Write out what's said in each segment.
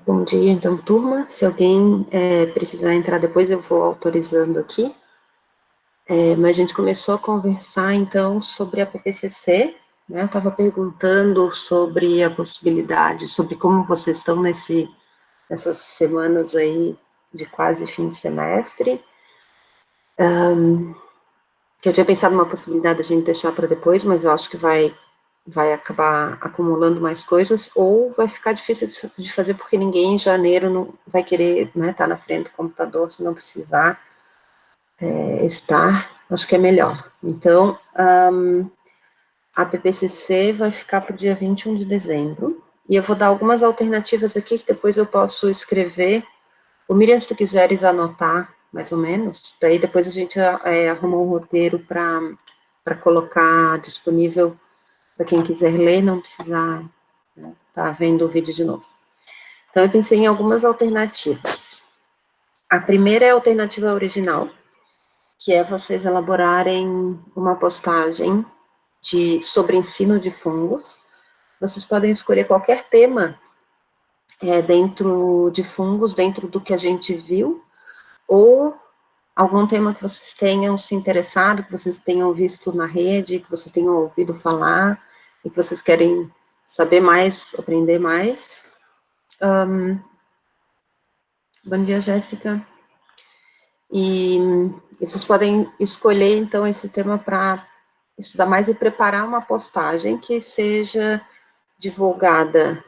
Bom dia, então, turma. Se alguém precisar entrar depois, eu vou autorizando aqui. Mas a gente começou a conversar, então, sobre a PPCC, né? Eu estava perguntando sobre a possibilidade, sobre como vocês estão nessas semanas aí de quase fim de semestre. Que eu tinha pensado numa possibilidade de a gente deixar para depois, mas eu acho que vai acabar acumulando mais coisas, ou vai ficar difícil de fazer, porque ninguém em janeiro não vai querer, né, estar na frente do computador se não precisar estar, acho que é melhor. Então, a PPCC vai ficar para o dia 21 de dezembro, e eu vou dar algumas alternativas aqui, que depois eu posso escrever. O Miriam, se tu quiseres anotar, mais ou menos, daí depois a gente arruma um roteiro para colocar disponível para quem quiser ler, não precisar estar vendo o vídeo de novo. Então, eu pensei em algumas alternativas. A primeira é a alternativa original, que é vocês elaborarem uma postagem sobre ensino de fungos. Vocês podem escolher qualquer tema dentro de fungos, dentro do que a gente viu, ou algum tema que vocês tenham se interessado, que vocês tenham visto na rede, que vocês tenham ouvido falar, e que vocês querem saber mais, aprender mais. Bom dia, Jéssica. E vocês podem escolher, então, esse tema para estudar mais e preparar uma postagem que seja divulgada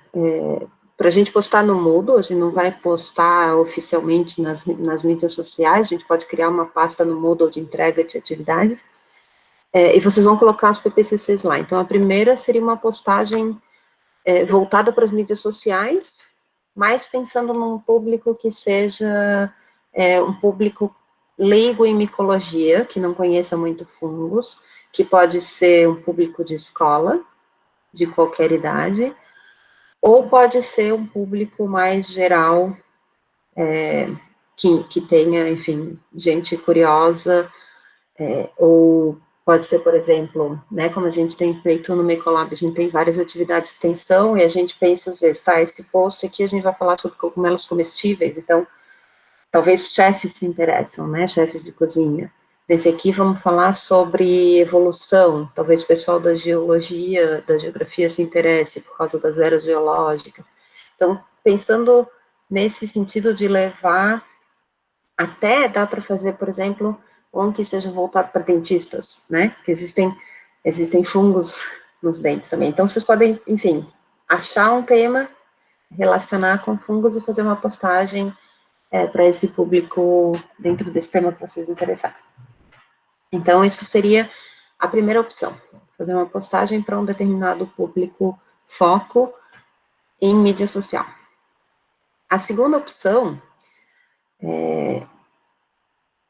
para a gente postar no Moodle. A gente não vai postar oficialmente nas mídias sociais, a gente pode criar uma pasta no Moodle de entrega de atividades, e vocês vão colocar os PPCCs lá. Então, a primeira seria uma postagem voltada para as mídias sociais, mas pensando num público que seja um público leigo em micologia, que não conheça muito fungos, que pode ser um público de escola, de qualquer idade, ou pode ser um público mais geral, que tenha, enfim, gente curiosa, ou pode ser, por exemplo, né, como a gente tem feito no Mecolab, a gente tem várias atividades de extensão, e a gente pensa, às vezes, tá, esse post aqui a gente vai falar sobre cogumelos comestíveis, então, talvez chefes se interessam, né, chefes de cozinha. Nesse aqui vamos falar sobre evolução, talvez o pessoal da geologia, da geografia se interesse por causa das eras geológicas. Então, pensando nesse sentido de levar, até dá para fazer, por exemplo, um que seja voltado para dentistas, né, que existem fungos nos dentes também. Então, vocês podem, enfim, achar um tema, relacionar com fungos e fazer uma postagem para esse público dentro desse tema que vocês interessarem. Então, isso seria a primeira opção, fazer uma postagem para um determinado público foco em mídia social. A segunda opção,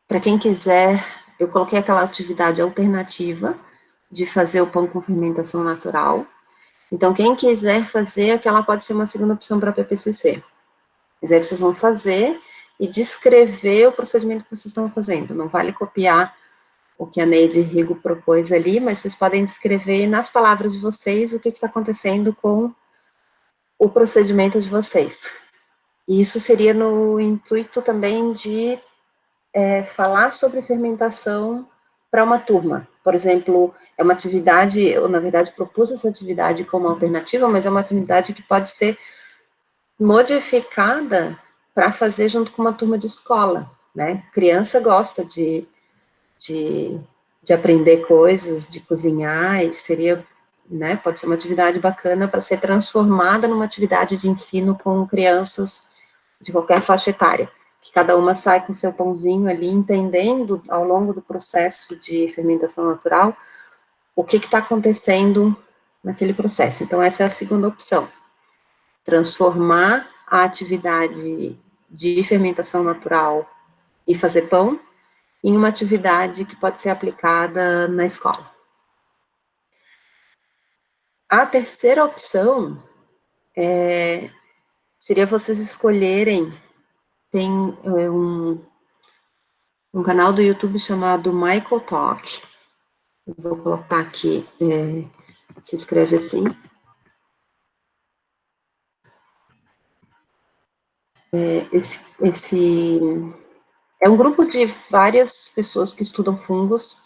para quem quiser, eu coloquei aquela atividade alternativa de fazer o pão com fermentação natural. Então, quem quiser fazer, aquela pode ser uma segunda opção para a PPCC. Mas aí vocês vão fazer e descrever o procedimento que vocês estão fazendo. Não vale copiar o que a Neide Rigo propôs ali, mas vocês podem descrever nas palavras de vocês o que está acontecendo com o procedimento de vocês. E isso seria no intuito também de falar sobre fermentação para uma turma. Por exemplo, é uma atividade, eu na verdade propus essa atividade como alternativa, mas é uma atividade que pode ser modificada para fazer junto com uma turma de escola, né? Criança gosta de aprender coisas, de cozinhar, e seria, né, pode ser uma atividade bacana para ser transformada numa atividade de ensino com crianças de qualquer faixa etária, que cada uma sai com seu pãozinho ali, entendendo ao longo do processo de fermentação natural o que está acontecendo naquele processo. Então, essa é a segunda opção, transformar a atividade de fermentação natural e fazer pão em uma atividade que pode ser aplicada na escola. A terceira opção seria vocês escolherem, tem um canal do YouTube chamado Michael Talk. Eu vou colocar aqui, se escreve assim. esse é um grupo de várias pessoas que estudam fungos,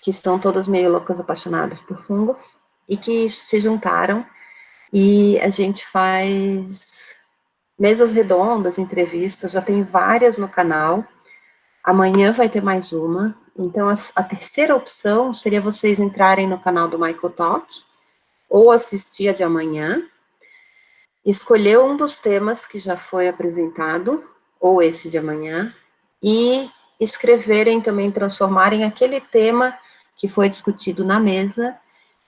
que estão todas meio loucas, apaixonadas por fungos, e que se juntaram, e a gente faz mesas redondas, entrevistas, já tem várias no canal. Amanhã vai ter mais uma. Então, a terceira opção seria vocês entrarem no canal do Michael Talk, ou assistir a de amanhã, escolher um dos temas que já foi apresentado, ou esse de amanhã, e escreverem também, transformarem aquele tema que foi discutido na mesa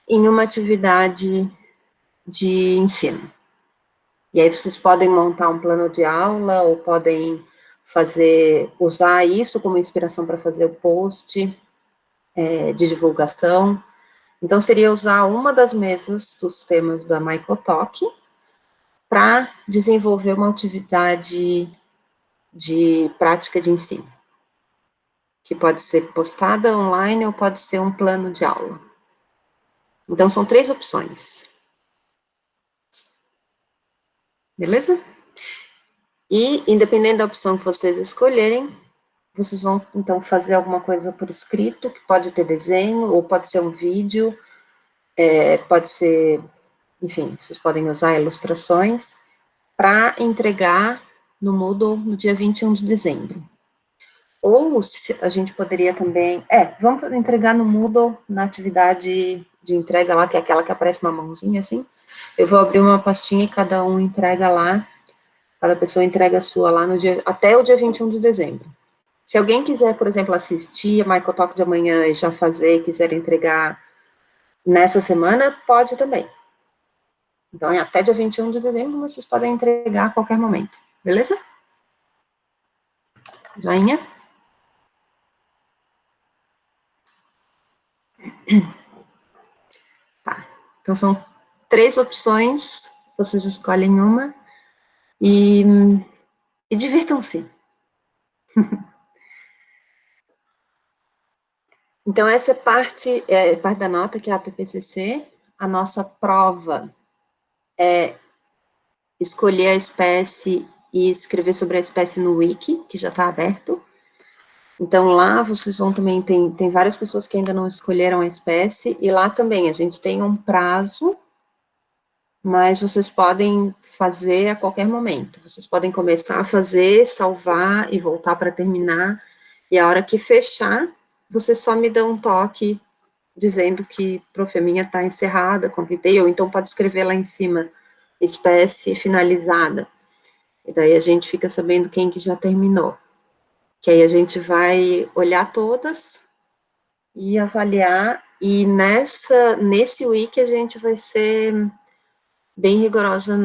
em uma atividade de ensino. E aí vocês podem montar um plano de aula, ou podem usar isso como inspiração para fazer o post de divulgação. Então, seria usar uma das mesas dos temas da Michael Talk para desenvolver uma atividade de prática de ensino, que pode ser postada online ou pode ser um plano de aula. Então, são 3 opções. Beleza? E, independente da opção que vocês escolherem, vocês vão, então, fazer alguma coisa por escrito, que pode ter desenho, ou pode ser um vídeo, pode ser, enfim, vocês podem usar ilustrações, para entregar no Moodle no dia 21 de dezembro. Ou a gente poderia também... vamos entregar no Moodle, na atividade de entrega lá, que é aquela que aparece uma mãozinha assim. Eu vou abrir uma pastinha e cada um entrega lá, cada pessoa entrega a sua lá até o dia 21 de dezembro. Se alguém quiser, por exemplo, assistir a Michael Talk de amanhã e já fazer, quiser entregar nessa semana, pode também. Então, até dia 21 de dezembro, vocês podem entregar a qualquer momento. Beleza? Joinha? Tá. Então, são 3 opções, vocês escolhem uma e divirtam-se. Então, essa parte da nota, que é a PPCC. A nossa prova é escolher a espécie e escrever sobre a espécie no Wiki, que já está aberto. Então, lá vocês vão também, tem várias pessoas que ainda não escolheram a espécie, e lá também a gente tem um prazo, mas vocês podem fazer a qualquer momento. Vocês podem começar a fazer, salvar e voltar para terminar, e a hora que fechar, vocês só me dão um toque dizendo que, prof, a minha está encerrada, completei, ou então pode escrever lá em cima, espécie finalizada. E daí a gente fica sabendo quem que já terminou. Que aí a gente vai olhar todas e avaliar, e nesse wiki a gente vai ser bem rigorosa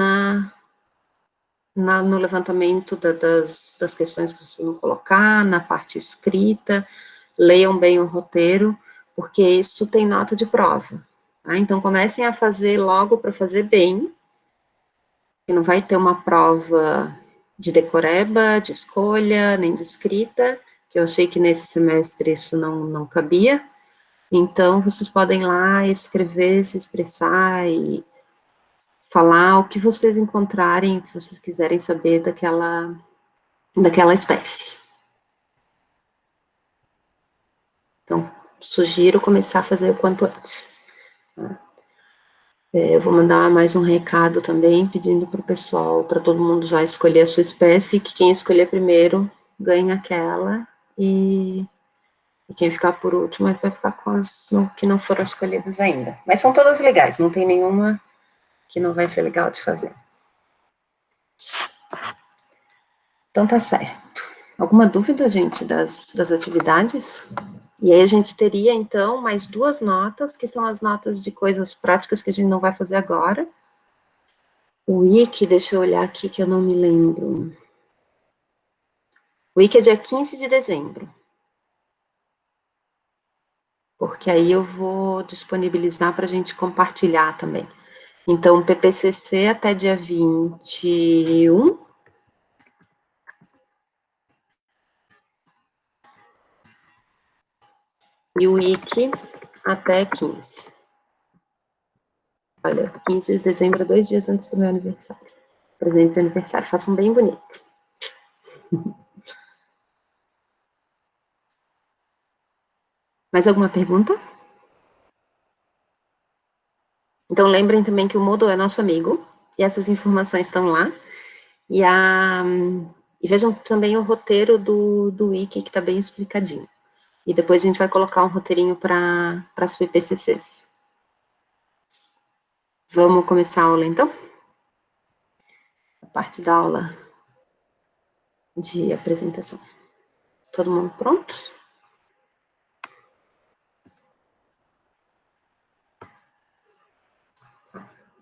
no levantamento das questões que vocês vão colocar, na parte escrita. Leiam bem o roteiro, porque isso tem nota de prova. Tá? Então, comecem a fazer logo para fazer bem, que não vai ter uma prova de decoreba, de escolha, nem de escrita, que eu achei que nesse semestre isso não cabia. Então, vocês podem ir lá escrever, se expressar e falar o que vocês encontrarem, o que vocês quiserem saber daquela espécie. Então, sugiro começar a fazer o quanto antes. Tá? Eu vou mandar mais um recado também, pedindo para o pessoal, para todo mundo já escolher a sua espécie, que quem escolher primeiro ganha aquela, e quem ficar por último vai ficar com as que não foram escolhidas ainda. Mas são todas legais, não tem nenhuma que não vai ser legal de fazer. Então tá certo. Alguma dúvida, gente, das atividades? E aí a gente teria, então, mais 2 notas, que são as notas de coisas práticas que a gente não vai fazer agora. O wiki, deixa eu olhar aqui que eu não me lembro. O wiki é dia 15 de dezembro. Porque aí eu vou disponibilizar para a gente compartilhar também. Então, PPCC até dia 21. E o wiki até 15. Olha, 15 de dezembro, 2 dias antes do meu aniversário. Presente de aniversário, façam bem bonito. Mais alguma pergunta? Então, lembrem também que o Moodle é nosso amigo, e essas informações estão lá. E vejam também o roteiro do Wiki, que está bem explicadinho. E depois a gente vai colocar um roteirinho para as PPCCs. Vamos começar a aula, então? A parte da aula de apresentação. Todo mundo pronto?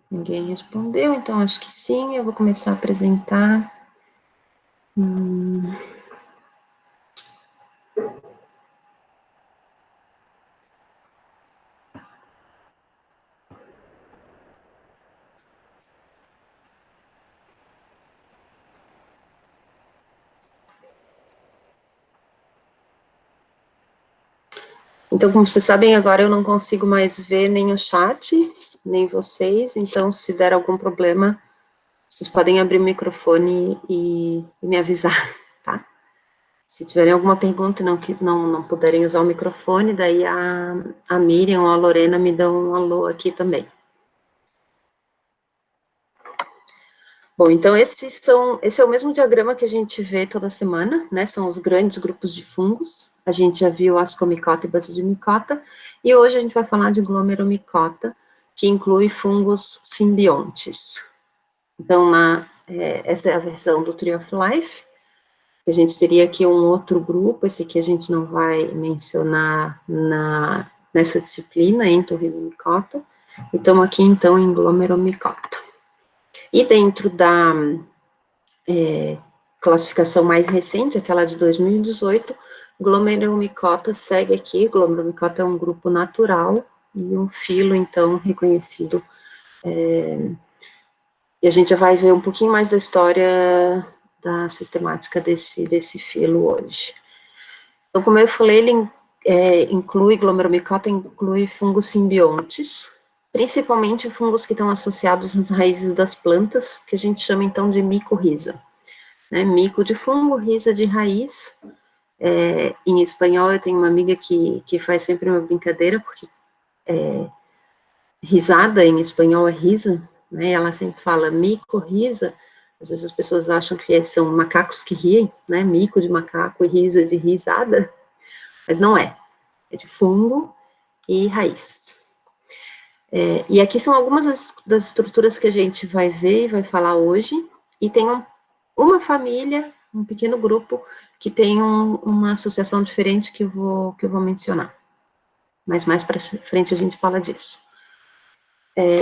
Ninguém respondeu, então acho que sim. Eu vou começar a apresentar. Então, como vocês sabem, agora eu não consigo mais ver nem o chat, nem vocês. Então, se der algum problema, vocês podem abrir o microfone e me avisar, tá? Se tiverem alguma pergunta e não puderem usar o microfone, daí a Miriam ou a Lorena me dão um alô aqui também. Bom, então esse é o mesmo diagrama que a gente vê toda semana, né? São os grandes grupos de fungos. A gente já viu ascomicota e basidimicota, e hoje a gente vai falar de glomeromicota, que inclui fungos simbiontes. Então, essa é a versão do Tree of Life. A gente teria aqui um outro grupo, esse aqui a gente não vai mencionar nessa disciplina, entorrinomicota, e estamos aqui, então, em glomeromicota. E dentro da classificação mais recente, aquela de 2018, glomeromicota segue aqui, glomeromicota é um grupo natural e um filo, então, reconhecido. E a gente já vai ver um pouquinho mais da história da sistemática desse filo hoje. Então, como eu falei, ele inclui, glomeromicota inclui fungos simbiontes, principalmente fungos que estão associados às raízes das plantas, que a gente chama, então, de micorriza. Né? Mico de fungo, risa de raiz. Em espanhol, eu tenho uma amiga que faz sempre uma brincadeira, porque risada em espanhol é risa, né? Ela sempre fala micorriza. Às vezes as pessoas acham que são macacos que riem, né? Mico de macaco e risa de risada, mas não é. É de fungo e raiz. E aqui são algumas das estruturas que a gente vai ver e vai falar hoje, e tem uma família, um pequeno grupo, que tem uma associação diferente que eu vou mencionar. Mas mais para frente a gente fala disso.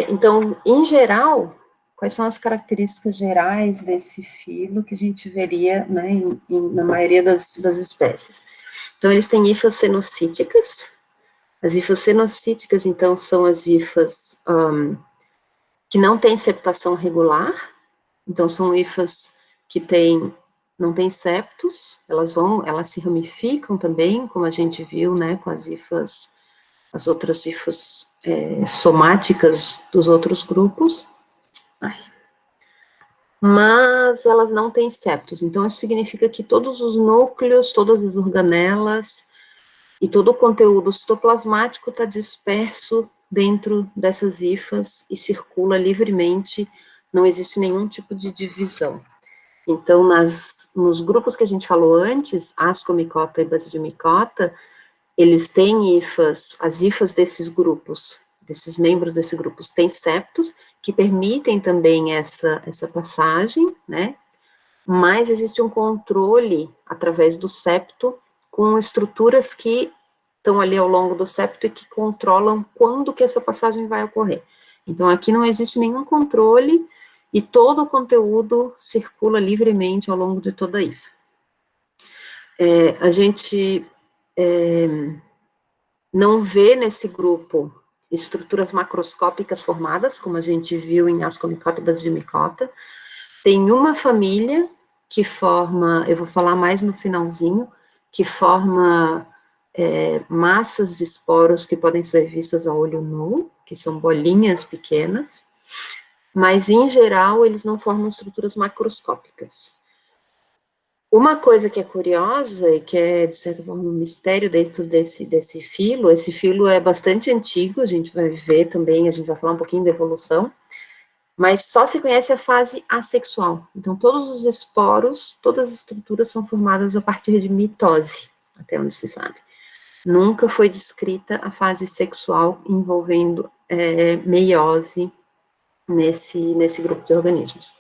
Então, em geral, quais são as características gerais desse filo que a gente veria, né, na maioria das espécies? Então, eles têm hifas cenocíticas. As hifas cenocíticas, então, são as hifas que não têm septação regular. Então, são hifas que não têm septos, elas se ramificam também, como a gente viu, né, com as outras hifas somáticas dos outros grupos. Mas elas não têm septos, então isso significa que todos os núcleos, todas as organelas e todo o conteúdo citoplasmático está disperso dentro dessas hifas e circula livremente, não existe nenhum tipo de divisão. Então, nos grupos que a gente falou antes, ascomicota e basidimicota, eles têm hifas, as hifas desses grupos, desses membros desses grupos, têm septos, que permitem também essa passagem, né? Mas existe um controle através do septo, com estruturas que estão ali ao longo do septo e que controlam quando que essa passagem vai ocorrer. Então, aqui não existe nenhum controle e todo o conteúdo circula livremente ao longo de toda a hifa. A gente não vê nesse grupo estruturas macroscópicas formadas, como a gente viu em ascomicota e basidimicota. Tem uma família que forma, eu vou falar mais no finalzinho, que forma massas de esporos que podem ser vistas a olho nu, que são bolinhas pequenas, mas, em geral, eles não formam estruturas macroscópicas. Uma coisa que é curiosa e que é, de certa forma, um mistério dentro desse filo, esse filo é bastante antigo, a gente vai ver também, a gente vai falar um pouquinho da evolução, mas só se conhece a fase assexual. Então, todos os esporos, todas as estruturas são formadas a partir de mitose, até onde se sabe. Nunca foi descrita a fase sexual envolvendo meiose nesse grupo de organismos.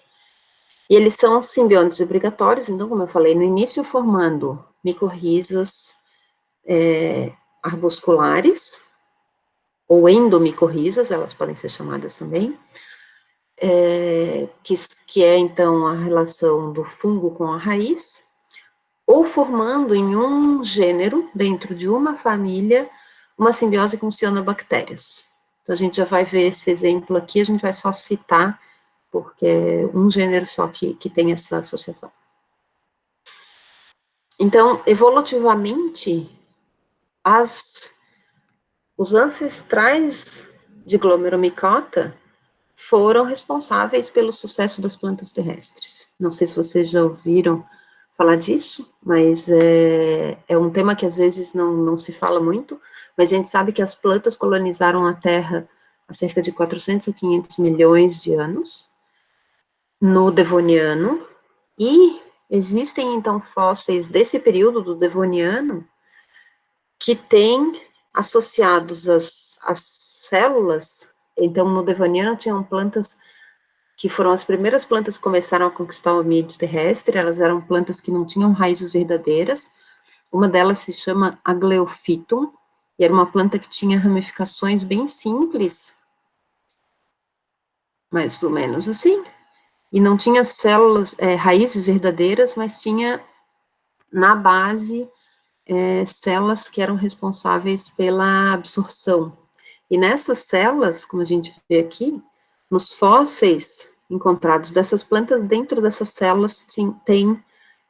E eles são simbiontes obrigatórios, então, como eu falei, no início formando micorrizas arbusculares, ou endomicorrizas, elas podem ser chamadas também, que é, então, a relação do fungo com a raiz, ou formando em um gênero, dentro de uma família, uma simbiose com cianobactérias. Então, a gente já vai ver esse exemplo aqui, a gente vai só citar, porque é um gênero só que tem essa associação. Então, evolutivamente, os ancestrais de Glomeromicota foram responsáveis pelo sucesso das plantas terrestres. Não sei se vocês já ouviram falar disso, mas é um tema que às vezes não se fala muito, mas a gente sabe que as plantas colonizaram a Terra há cerca de 400 ou 500 milhões de anos, no Devoniano, e existem, então, fósseis desse período do Devoniano que têm associados as células, então, no Devoniano tinham plantas que foram as primeiras plantas que começaram a conquistar o ambiente terrestre, elas eram plantas que não tinham raízes verdadeiras, uma delas se chama Agleophytum, e era uma planta que tinha ramificações bem simples, mais ou menos assim, e não tinha células, raízes verdadeiras, mas tinha na base células que eram responsáveis pela absorção. E nessas células, como a gente vê aqui, nos fósseis encontrados dessas plantas, dentro dessas células tem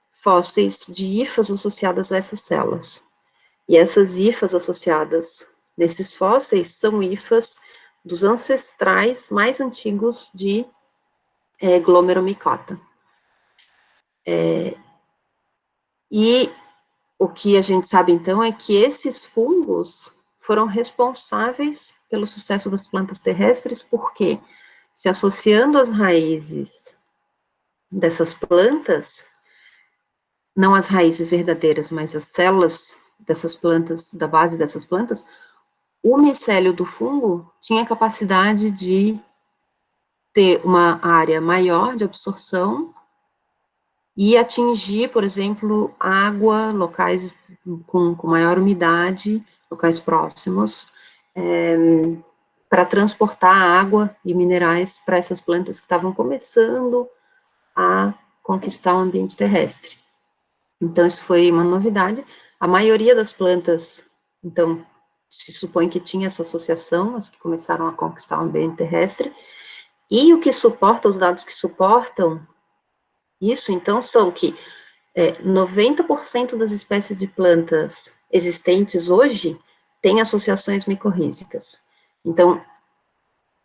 fósseis de hifas associadas a essas células. E essas hifas associadas nesses fósseis são hifas dos ancestrais mais antigos de Glomeromicota. E o que a gente sabe, então, é que esses fungos foram responsáveis pelo sucesso das plantas terrestres, porque se associando às raízes dessas plantas, não as raízes verdadeiras, mas as células dessas plantas, da base dessas plantas, o micélio do fungo tinha capacidade de ter uma área maior de absorção e atingir, por exemplo, água, locais com maior umidade, locais próximos, para transportar água e minerais para essas plantas que estavam começando a conquistar o ambiente terrestre. Então, isso foi uma novidade. A maioria das plantas, então, se supõe que tinha essa associação, as que começaram a conquistar o ambiente terrestre, e o que suporta, os dados que suportam isso, então, são que 90% das espécies de plantas existentes hoje têm associações micorrízicas. Então,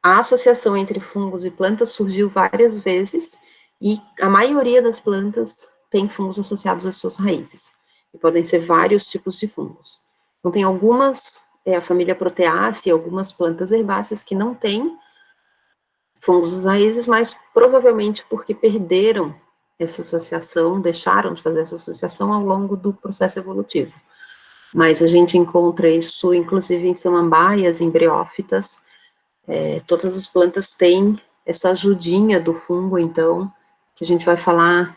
a associação entre fungos e plantas surgiu várias vezes, e a maioria das plantas tem fungos associados às suas raízes. E podem ser vários tipos de fungos. Então, tem algumas, a família Proteaceae, algumas plantas herbáceas que não têm fungos às raízes, mas provavelmente porque perderam essa associação, deixaram de fazer essa associação ao longo do processo evolutivo. Mas a gente encontra isso, inclusive, em samambaias, em briófitas. Todas as plantas têm essa ajudinha do fungo, então, que a gente vai falar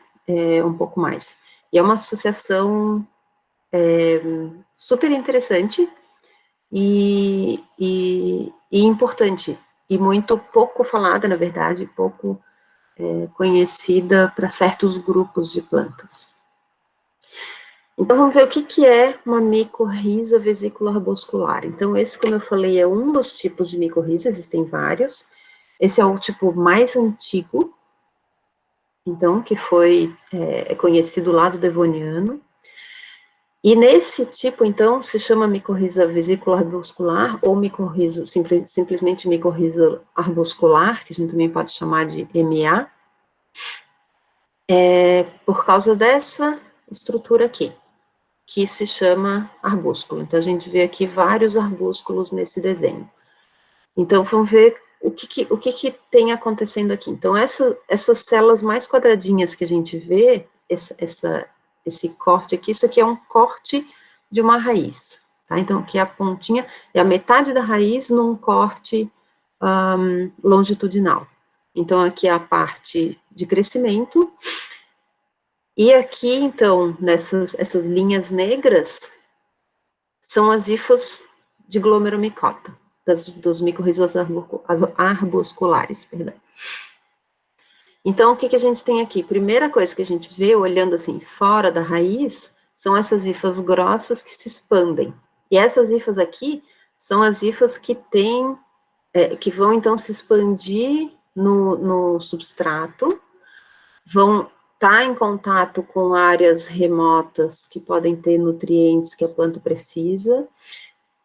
um pouco mais. E é uma associação super interessante e importante, e muito pouco falada, na verdade, pouco conhecida para certos grupos de plantas. Então, vamos ver o que é uma micorriza vesícula arbuscular. Então, esse, como eu falei, é um dos tipos de micorriza, existem vários. Esse é o tipo mais antigo, então, que foi conhecido lá do Devoniano. E nesse tipo, então, se chama micorriza vesícula arbuscular, ou micorriza, simplesmente micorriza arbuscular, que a gente também pode chamar de MA, por causa dessa estrutura aqui, que se chama arbúsculo. Então, a gente vê aqui vários arbúsculos nesse desenho. Então, vamos ver o que tem acontecendo aqui. Então, essas células mais quadradinhas que a gente vê, esse corte aqui, isso aqui é um corte de uma raiz, tá? Então, aqui a pontinha é a metade da raiz num corte longitudinal. Então, aqui é a parte de crescimento, e aqui, então, essas linhas negras, são as hifas de glomeromicota, dos micorrizas arbusculares, perdão. Então, o que a gente tem aqui? Primeira coisa que a gente vê, olhando assim, fora da raiz, são essas hifas grossas que se expandem. E essas hifas aqui são as hifas que que vão, então, se expandir no substrato, vão estar em contato com áreas remotas que podem ter nutrientes que a planta precisa,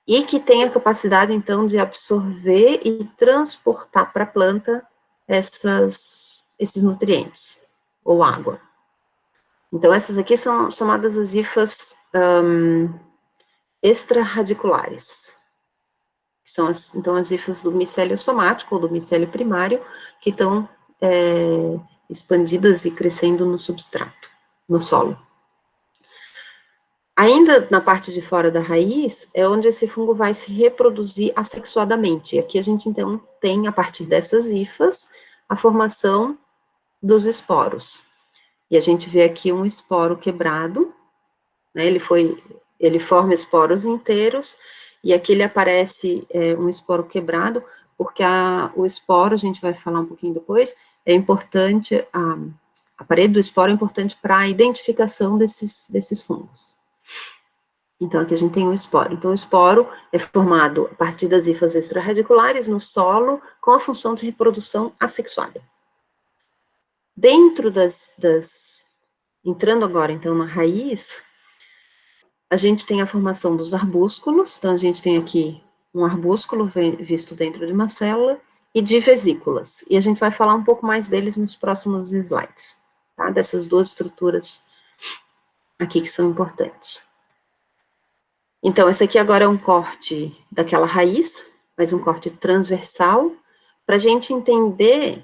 e que tem a capacidade, então, de absorver e transportar para a planta esses nutrientes, ou água. Então, essas aqui são chamadas as hifas extrarradiculares, que são, então, as hifas do micélio somático, ou do micélio primário, que estão expandidas e crescendo no substrato, no solo. Ainda na parte de fora da raiz, é onde esse fungo vai se reproduzir assexuadamente. E aqui a gente, então, tem, a partir dessas hifas, a formação dos esporos. E a gente vê aqui um esporo quebrado, né, ele forma esporos inteiros, e aqui ele aparece um esporo quebrado, porque o esporo, a gente vai falar um pouquinho depois, é importante, a parede do esporo é importante para a identificação desses fungos. Então, aqui a gente tem o esporo. Então, o esporo é formado a partir das hifas extrarradiculares no solo, com a função de reprodução assexuada. Dentro entrando agora, então, na raiz, a gente tem a formação dos arbúsculos. Então, a gente tem aqui um arbúsculo visto dentro de uma célula, e de vesículas. E a gente vai falar um pouco mais deles nos próximos slides, tá? Dessas duas estruturas aqui que são importantes. Então, esse aqui agora é um corte daquela raiz, mas um corte transversal, para a gente entender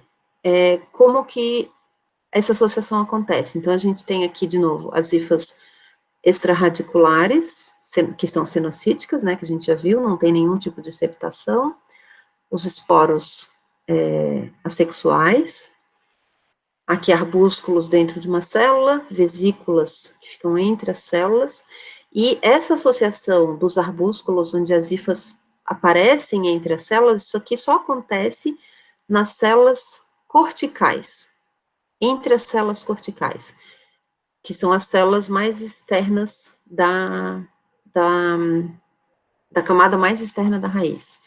como que essa associação acontece. Então, a gente tem aqui, de novo, as hifas extrarradiculares, que são cenocíticas, né, que a gente já viu, não tem nenhum tipo de septação, os esporos assexuais, aqui arbúsculos dentro de uma célula, vesículas que ficam entre as células, e essa associação dos arbúsculos, onde as hifas aparecem entre as células, isso aqui só acontece nas células corticais, entre as células corticais, que são as células mais externas da camada mais externa da raiz.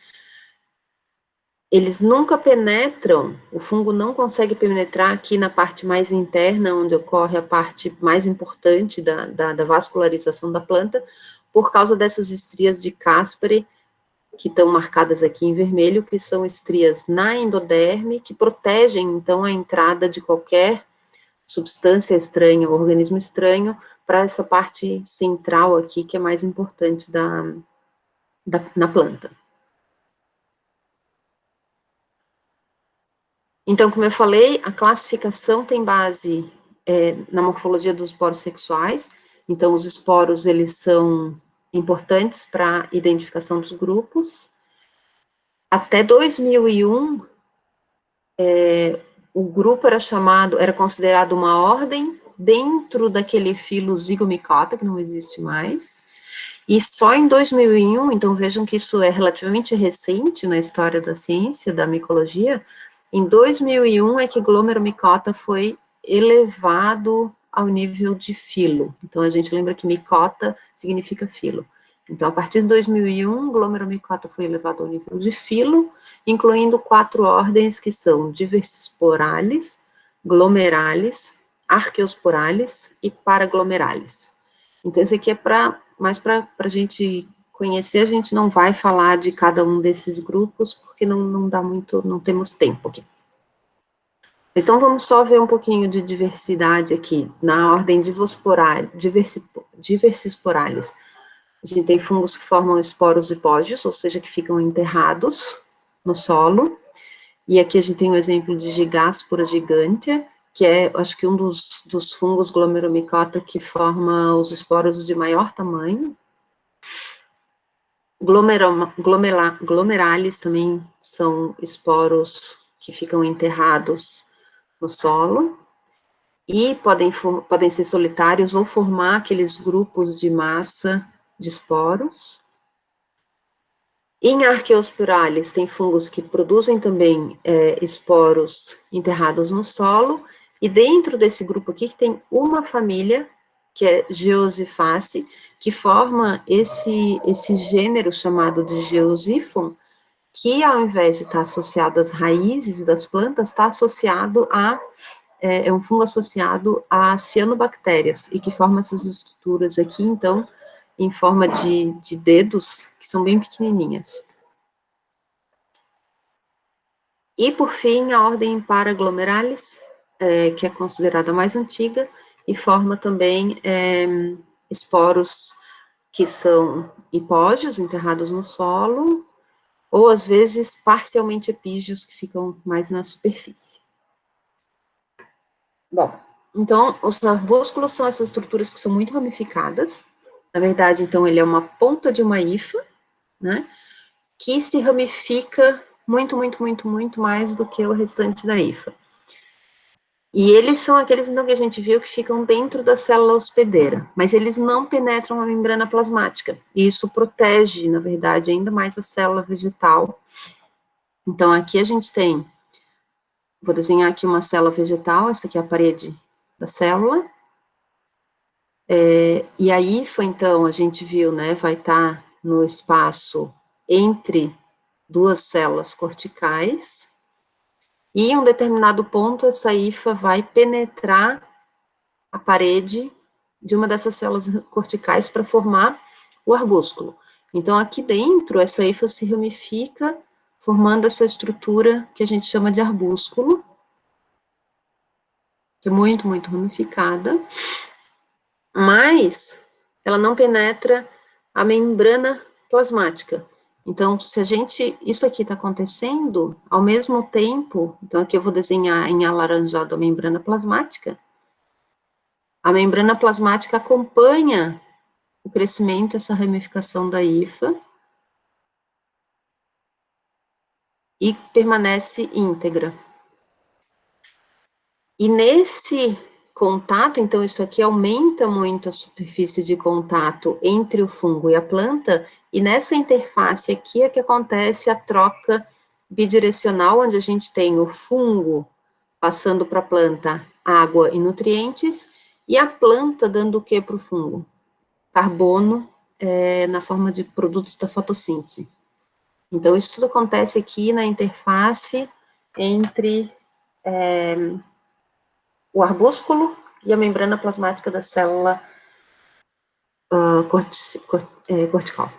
Eles nunca penetram, o fungo não consegue penetrar aqui na parte mais interna, onde ocorre a parte mais importante da vascularização da planta, por causa dessas estrias de Caspary, que estão marcadas aqui em vermelho, que são estrias na endoderme, que protegem, então, a entrada de qualquer substância estranha, organismo estranho, para essa parte central aqui, que é mais importante na planta. Então, como eu falei, a classificação tem base na morfologia dos esporos sexuais. Então, os esporos, eles são importantes para a identificação dos grupos. Até 2001, o grupo era considerado uma ordem dentro daquele filo Zygomicota, que não existe mais. E só em 2001, então vejam que isso é relativamente recente na história da ciência, da micologia, em 2001 é que glomeromicota foi elevado ao nível de filo. Então, a gente lembra que micota significa filo. Então, a partir de 2001, glomeromicota foi elevado ao nível de filo, incluindo 4 ordens que são Diversisporales, Glomerales, Arqueosporales e Paraglomerales. Então, isso aqui é mais para a gente conhecer, a gente não vai falar de cada um desses grupos, porque não dá muito, não temos tempo aqui. Então, vamos só ver um pouquinho de diversidade aqui, na ordem diversisporales. A gente tem fungos que formam esporos hipógeos, ou seja, que ficam enterrados no solo. E aqui a gente tem o exemplo de Gigáspora gigantea, que é, acho que um dos fungos glomeromicota que forma os esporos de maior tamanho. Glomeralis também são esporos que ficam enterrados no solo, e podem ser solitários ou formar aqueles grupos de massa de esporos. Em Archaeospiralis, tem fungos que produzem também esporos enterrados no solo, e dentro desse grupo aqui tem uma família, que é Geosiface, que forma esse gênero chamado de Geosifon, que ao invés de estar associado às raízes das plantas, está associado é um fungo associado a cianobactérias, e que forma essas estruturas aqui, então, em forma de dedos, que são bem pequenininhas. E, por fim, a ordem Paraglomeralis, que é considerada a mais antiga, e forma também esporos que são hipógeos, enterrados no solo, ou, às vezes, parcialmente epígeos, que ficam mais na superfície. Bom, então, os arbúsculos são essas estruturas que são muito ramificadas. Na verdade, então, ele é uma ponta de uma hifa, né, que se ramifica muito, muito, muito, muito mais do que o restante da hifa. E eles são aqueles, então, que a gente viu que ficam dentro da célula hospedeira, mas eles não penetram a membrana plasmática, e isso protege, na verdade, ainda mais a célula vegetal. Então, aqui a gente tem, vou desenhar aqui uma célula vegetal, essa aqui é a parede da célula, e a hifa, então, a gente viu, né, vai estar no espaço entre duas células corticais, e em um determinado ponto, essa hifa vai penetrar a parede de uma dessas células corticais para formar o arbúsculo. Então, aqui dentro, essa hifa se ramifica, formando essa estrutura que a gente chama de arbúsculo, que é muito, muito ramificada, mas ela não penetra a membrana plasmática. Então, se a gente, isso aqui está acontecendo, ao mesmo tempo, então aqui eu vou desenhar em alaranjado a membrana plasmática acompanha o crescimento, essa ramificação da hifa, e permanece íntegra. E nesse contato, então isso aqui aumenta muito a superfície de contato entre o fungo e a planta, e nessa interface aqui é que acontece a troca bidirecional, onde a gente tem o fungo passando para a planta água e nutrientes, e a planta dando o que para o fungo? Carbono, na forma de produtos da fotossíntese. Então, isso tudo acontece aqui na interface entre o arbúsculo e a membrana plasmática da célula cortical.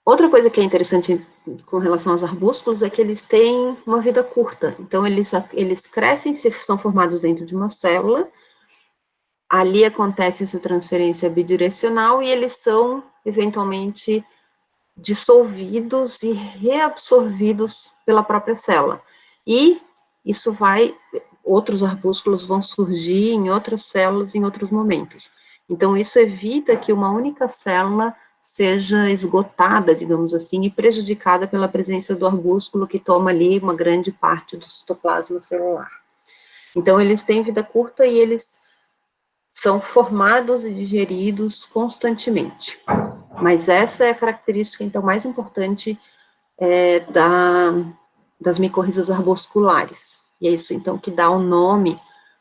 Outra coisa que é interessante com relação aos arbúsculos é que eles têm uma vida curta. Então, eles crescem, são formados dentro de uma célula, ali acontece essa transferência bidirecional, e eles são, eventualmente, dissolvidos e reabsorvidos pela própria célula. E isso outros arbúsculos vão surgir em outras células em outros momentos. Então, isso evita que uma única célula seja esgotada, digamos assim, e prejudicada pela presença do arbúsculo, que toma ali uma grande parte do citoplasma celular. Então, eles têm vida curta e eles são formados e digeridos constantemente. Mas essa é a característica, então, mais importante das micorrizas arbusculares. E é isso, então, que dá o nome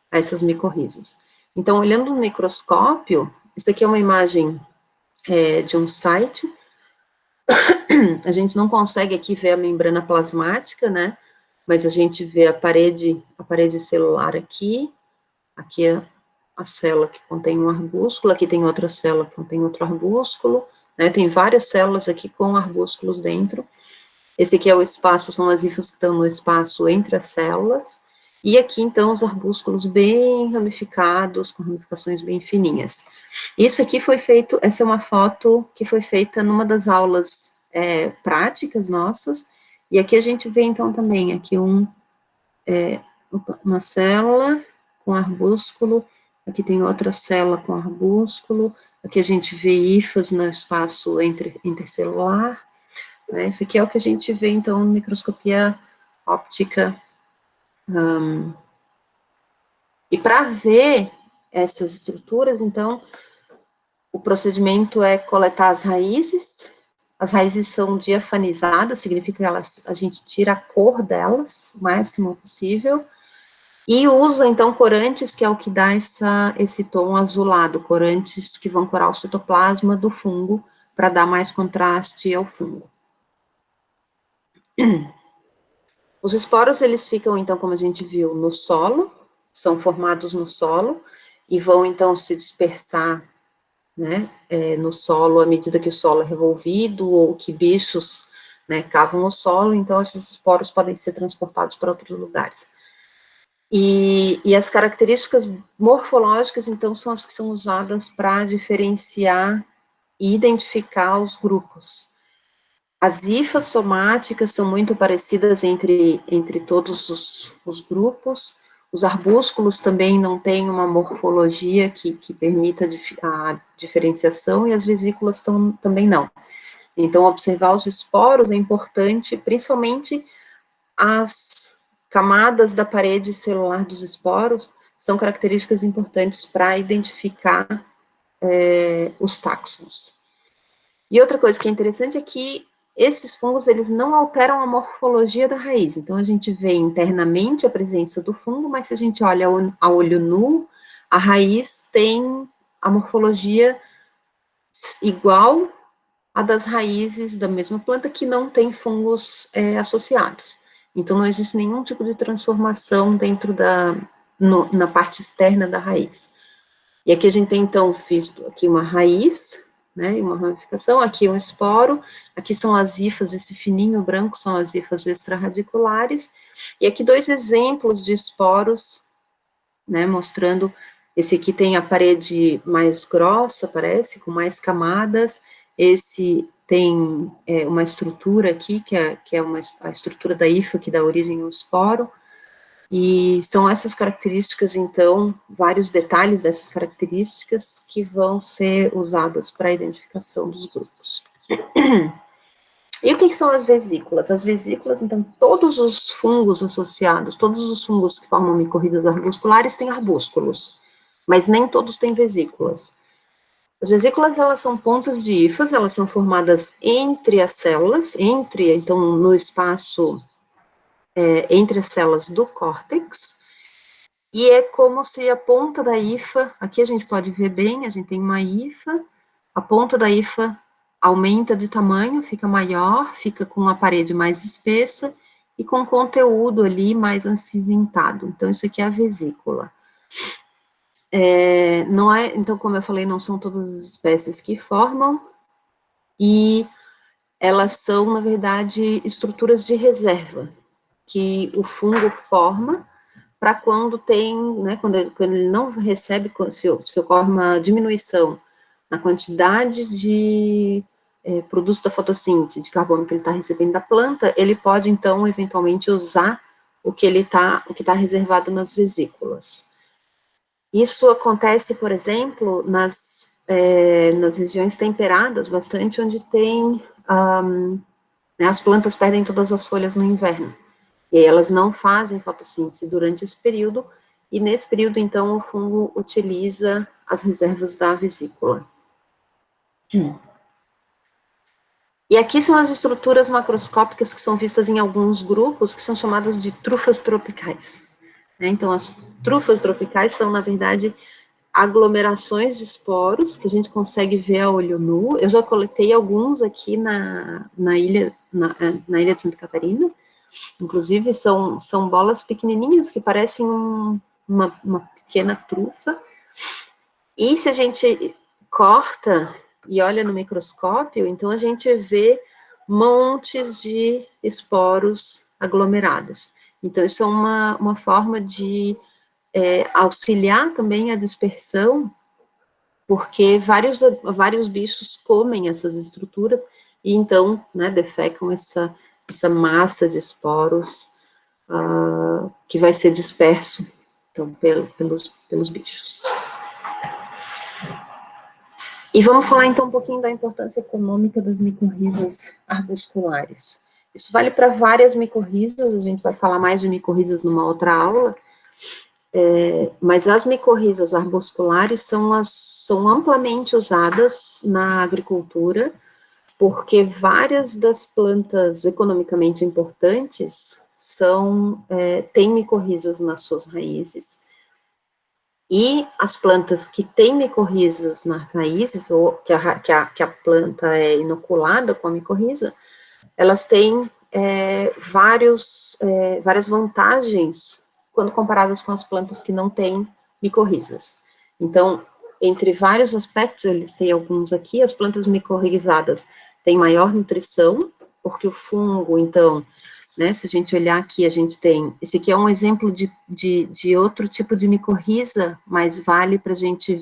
a essas micorrizas. Então, olhando no microscópio, isso aqui é uma imagem de um site. A gente não consegue aqui ver a membrana plasmática, né? Mas a gente vê a parede celular aqui é a célula que contém um arbúsculo, aqui tem outra célula que contém outro arbúsculo, né? Tem várias células aqui com arbúsculos dentro. Esse aqui é o espaço, são as hifas que estão no espaço entre as células, e aqui, então, os arbúsculos bem ramificados, com ramificações bem fininhas. Isso aqui foi feito, essa é uma foto que foi feita numa das aulas práticas nossas, e aqui a gente vê, então, também, aqui uma célula com arbúsculo, aqui tem outra célula com arbúsculo, aqui a gente vê hifas no espaço intercelular, né? Isso aqui é o que a gente vê, então, em microscopia óptica. E para ver essas estruturas, então, o procedimento é coletar as raízes são diafanizadas, significa que a gente tira a cor delas, o máximo possível, e usa, então, corantes, que é o que dá esse tom azulado, corantes que vão curar o citoplasma do fungo, para dar mais contraste ao fungo. Os esporos, eles ficam, então, como a gente viu, no solo, são formados no solo, e vão, então, se dispersar, né, no solo, à medida que o solo é revolvido, ou que bichos, né, cavam o solo, então, esses esporos podem ser transportados para outros lugares. E as características morfológicas, então, são as que são usadas para diferenciar e identificar os grupos. As hifas somáticas são muito parecidas entre todos os grupos. Os arbúsculos também não têm uma morfologia que permita a diferenciação, e as vesículas também não. Então, observar os esporos é importante, principalmente as camadas da parede celular dos esporos são características importantes para identificar os táxons. E outra coisa que é interessante é que esses fungos, eles não alteram a morfologia da raiz. Então, a gente vê internamente a presença do fungo, mas se a gente olha a olho nu, a raiz tem a morfologia igual à das raízes da mesma planta, que não tem fungos associados. Então, não existe nenhum tipo de transformação dentro na parte externa da raiz. E aqui a gente tem, então, visto aqui uma raiz, né, uma ramificação, aqui um esporo, aqui são as hifas, esse fininho branco são as hifas extrarradiculares, e aqui 2 exemplos de esporos, né, mostrando, esse aqui tem a parede mais grossa, parece, com mais camadas, esse tem uma estrutura aqui, que é a estrutura da hifa, que dá origem ao esporo, e são essas características, então, vários detalhes dessas características que vão ser usadas para a identificação dos grupos. E o que são as vesículas? As vesículas, então, todos os fungos associados, todos os fungos que formam micorrizas arbusculares têm arbúsculos, mas nem todos têm vesículas. As vesículas, elas são pontas de hifas, elas são formadas entre as células, então, no espaço entre as células do córtex, e é como se a ponta da hifa, aqui a gente pode ver bem, a gente tem uma hifa, a ponta da hifa aumenta de tamanho, fica maior, fica com a parede mais espessa e com conteúdo ali mais acinzentado. Então, isso aqui é a vesícula. Então, como eu falei, não são todas as espécies que formam, e elas são, na verdade, estruturas de reserva, que o fungo forma para quando tem, né, quando ele não recebe, se ocorre uma diminuição na quantidade de produtos da fotossíntese de carbono que ele está recebendo da planta, ele pode, então, eventualmente usar o que está reservado nas vesículas. Isso acontece, por exemplo, nas regiões temperadas, bastante, onde tem, né, as plantas perdem todas as folhas no inverno. E aí elas não fazem fotossíntese durante esse período, e nesse período, então, o fungo utiliza as reservas da vesícula. E aqui são as estruturas macroscópicas que são vistas em alguns grupos, que são chamadas de trufas tropicais. Então, as trufas tropicais são, na verdade, aglomerações de esporos, que a gente consegue ver a olho nu. Eu já coletei alguns aqui na ilha de Santa Catarina. Inclusive, são bolas pequenininhas que parecem uma pequena trufa. E se a gente corta e olha no microscópio, então a gente vê montes de esporos aglomerados. Então, isso é uma forma de auxiliar também a dispersão, porque vários bichos comem essas estruturas e então, né, defecam essa massa de esporos que vai ser disperso, então, pelos bichos. E vamos falar, então, um pouquinho da importância econômica das micorrizas arbusculares. Isso vale para várias micorrizas, a gente vai falar mais de micorrizas numa outra aula, mas as micorrizas arbusculares são amplamente usadas na agricultura, porque várias das plantas economicamente importantes têm micorrizas nas suas raízes, e as plantas que têm micorrizas nas raízes, ou que a planta é inoculada com a micorriza, elas têm várias vantagens quando comparadas com as plantas que não têm micorrizas. Então, entre vários aspectos, eles têm alguns aqui, as plantas micorrizadas têm maior nutrição, porque o fungo, então, né, se a gente olhar aqui, a gente tem, esse aqui é um exemplo de outro tipo de micorriza, mas vale para a gente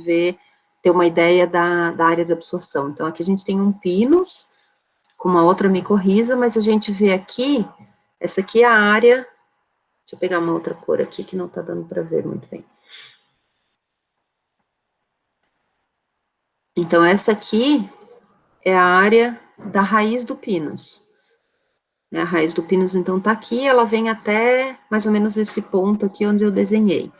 ter uma ideia da área de absorção. Então, aqui a gente tem um pinus, com uma outra micorriza, mas a gente vê aqui, essa aqui é a área, deixa eu pegar uma outra cor aqui, que não está dando para ver muito bem. Então, essa aqui é a área da raiz do pinus. A raiz do pinus, então, está aqui, ela vem até mais ou menos esse ponto aqui onde eu desenhei.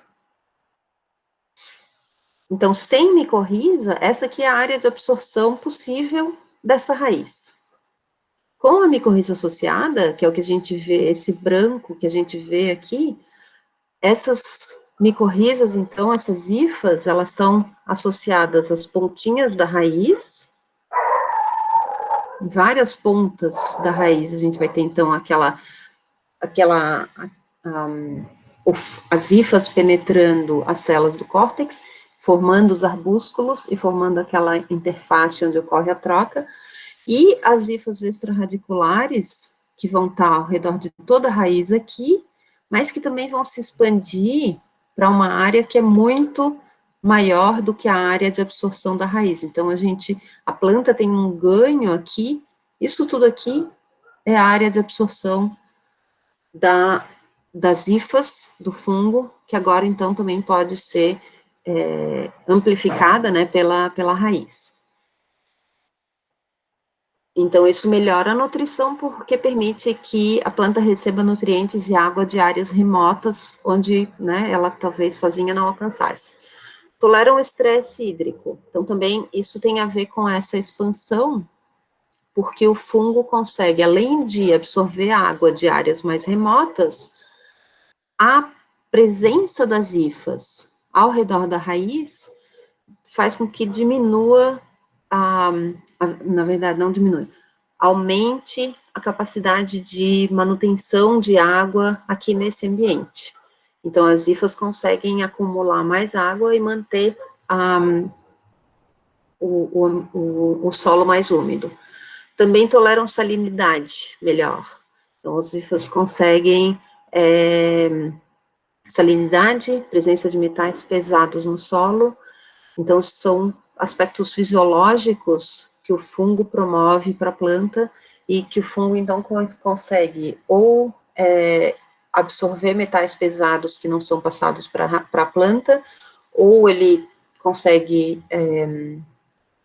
Então, sem micorriza, essa aqui é a área de absorção possível dessa raiz. Com a micorriza associada, que é o que a gente vê, esse branco que a gente vê aqui, essas micorrizas, então, essas hifas, elas estão associadas às pontinhas da raiz, várias pontas da raiz, a gente vai ter, então, as hifas penetrando as células do córtex, formando os arbúsculos e formando aquela interface onde ocorre a troca, e as hifas extrarradiculares, que vão estar ao redor de toda a raiz aqui, mas que também vão se expandir para uma área que é muito maior do que a área de absorção da raiz. Então, a planta tem um ganho aqui, isso tudo aqui é a área de absorção das hifas do fungo, que agora, então, também pode ser amplificada, né, pela raiz. Então, isso melhora a nutrição, porque permite que a planta receba nutrientes e água de áreas remotas, onde, né, ela talvez sozinha não alcançasse. Toleram o estresse hídrico. Então, também isso tem a ver com essa expansão, porque o fungo consegue, além de absorver a água de áreas mais remotas, a presença das hifas ao redor da raiz faz com que diminua, na verdade, não diminui, aumente a capacidade de manutenção de água aqui nesse ambiente. Então, as hifas conseguem acumular mais água e manter o solo mais úmido. Também toleram salinidade melhor. Então, as hifas conseguem salinidade, presença de metais pesados no solo. Então, são aspectos fisiológicos que o fungo promove para a planta e que o fungo, então, consegue ou absorver metais pesados que não são passados para a planta, ou ele consegue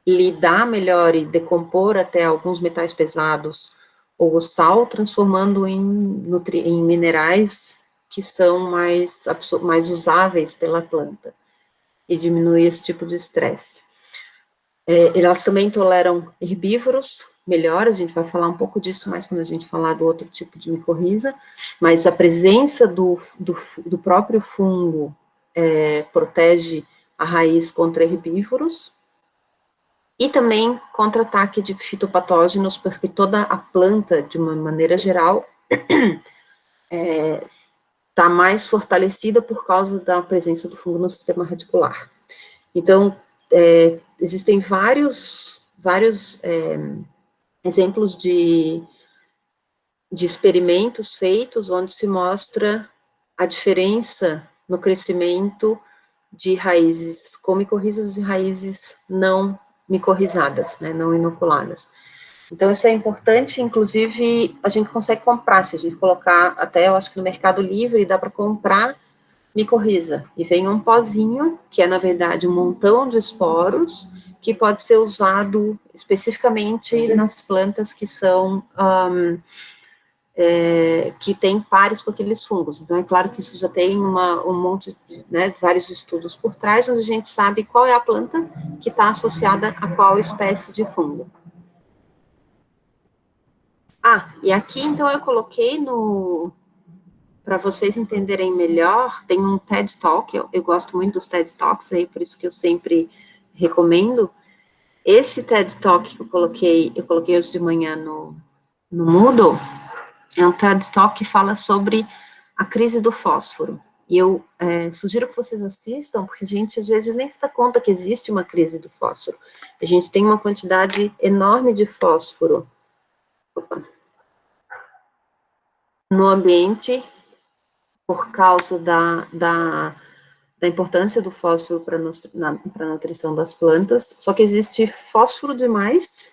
lidar melhor e decompor até alguns metais pesados ou o sal, transformando em minerais que são mais usáveis pela planta e diminui esse tipo de estresse. Elas também toleram herbívoros melhor, a gente vai falar um pouco disso mais quando a gente falar do outro tipo de micorriza, mas a presença do próprio fungo protege a raiz contra herbívoros e também contra ataque de fitopatógenos, porque toda a planta, de uma maneira geral, está mais fortalecida por causa da presença do fungo no sistema radicular. Então, existem vários exemplos de experimentos feitos onde se mostra a diferença no crescimento de raízes comicorrizas e raízes não micorrizadas, né, não inoculadas. Então, isso é importante, inclusive, a gente consegue comprar, se a gente colocar, até eu acho que no Mercado Livre dá para comprar micorriza, e vem um pozinho, que é, na verdade, um montão de esporos, que pode ser usado especificamente nas plantas que são que tem pares com aqueles fungos. Então, é claro que isso já tem um monte de, né, vários estudos por trás, onde a gente sabe qual é a planta que está associada a qual espécie de fungo. Ah, e aqui, então, eu coloquei para vocês entenderem melhor, tem um TED Talk, eu gosto muito dos TED Talks aí, por isso que eu sempre recomendo. Esse TED Talk que eu coloquei hoje de manhã no Moodle, é um TED Talk que fala sobre a crise do fósforo. E eu sugiro que vocês assistam, porque a gente às vezes nem se dá conta que existe uma crise do fósforo. A gente tem uma quantidade enorme de fósforo no ambiente por causa da importância do fósforo para a nutrição das plantas, só que existe fósforo demais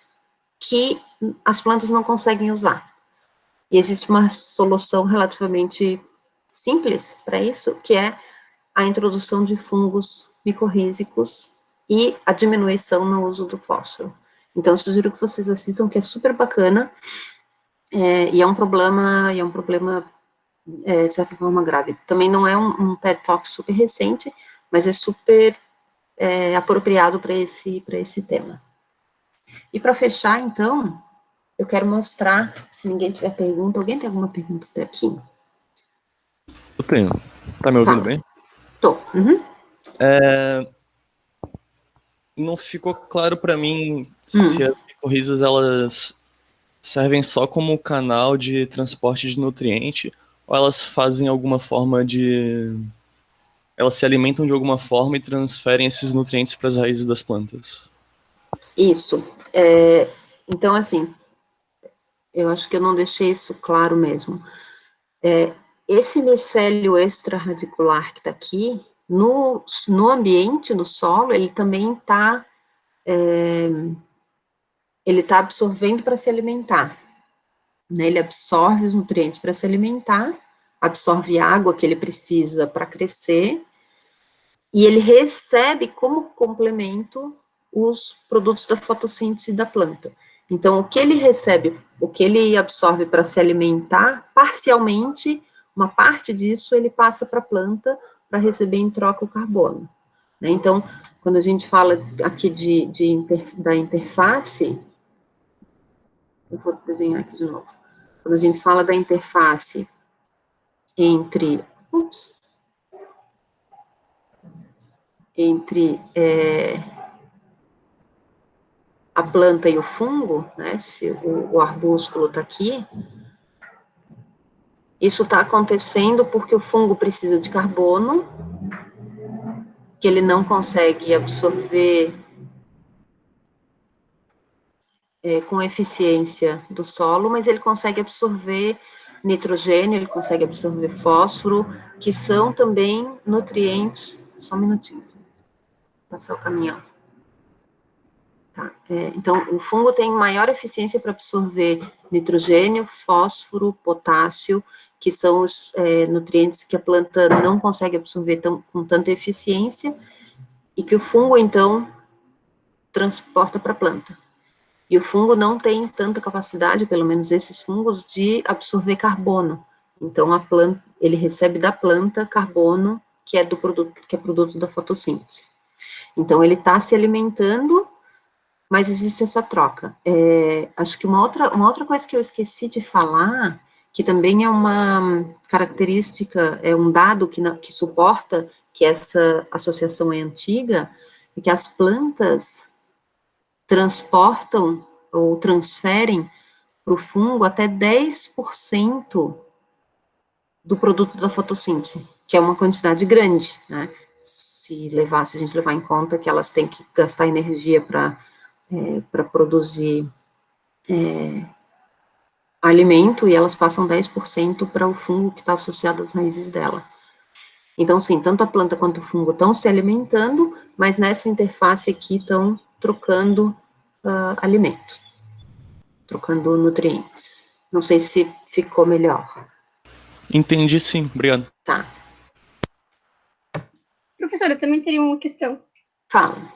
que as plantas não conseguem usar. E existe uma solução relativamente simples para isso, que é a introdução de fungos micorrízicos e a diminuição no uso do fósforo. Então, eu sugiro que vocês assistam, que é super bacana, e é um problema, de certa forma, grave. Também não é um TED Talk super recente, mas é super apropriado para esse tema. E para fechar, então, eu quero mostrar, se ninguém tiver pergunta, alguém tem alguma pergunta até aqui? Eu tenho. Tá me ouvindo bem? Tô. Uhum. Não ficou claro para mim se as micorrizas, elas servem só como canal de transporte de nutriente ou elas fazem alguma forma de... Elas se alimentam de alguma forma e transferem esses nutrientes para as raízes das plantas. Isso. Então, assim, eu acho que eu não deixei isso claro mesmo. Esse micélio extraradicular que está aqui, no ambiente, no solo, ele também está absorvendo para se alimentar. Né? Ele absorve os nutrientes para se alimentar, absorve a água que ele precisa para crescer, e ele recebe como complemento os produtos da fotossíntese da planta. Então, o que ele recebe, o que ele absorve para se alimentar, parcialmente, uma parte disso ele passa para a planta para receber em troca o carbono. Né? Então, quando a gente fala aqui da interface, eu vou desenhar aqui de novo. Quando a gente fala da interface entre a planta e o fungo, né, se o arbúsculo está aqui, isso está acontecendo porque o fungo precisa de carbono, que ele não consegue absorver com eficiência do solo, mas ele consegue absorver nitrogênio, ele consegue absorver fósforo, que são também nutrientes. Só um minutinho, passar o caminhão. Tá, então, o fungo tem maior eficiência para absorver nitrogênio, fósforo, potássio, que são os nutrientes que a planta não consegue absorver com tanta eficiência, e que o fungo, então, transporta para a planta. E o fungo não tem tanta capacidade, pelo menos esses fungos, de absorver carbono. Então, a planta, ele recebe da planta carbono, que é produto da fotossíntese. Então, ele está se alimentando, mas existe essa troca. Acho que uma outra coisa que eu esqueci de falar, que também é uma característica, é um dado que suporta que essa associação é antiga, é que as plantas transportam ou transferem para o fungo até 10% do produto da fotossíntese, que é uma quantidade grande, né? Se a gente levar em conta que elas têm que gastar energia para produzir alimento e elas passam 10% para o fungo que está associado às raízes dela. Então, sim, tanto a planta quanto o fungo estão se alimentando, mas nessa interface aqui estão trocando alimento, trocando nutrientes. Não sei se ficou melhor. Entendi, sim. Obrigado. Tá. Professora, eu também teria uma questão. Fala.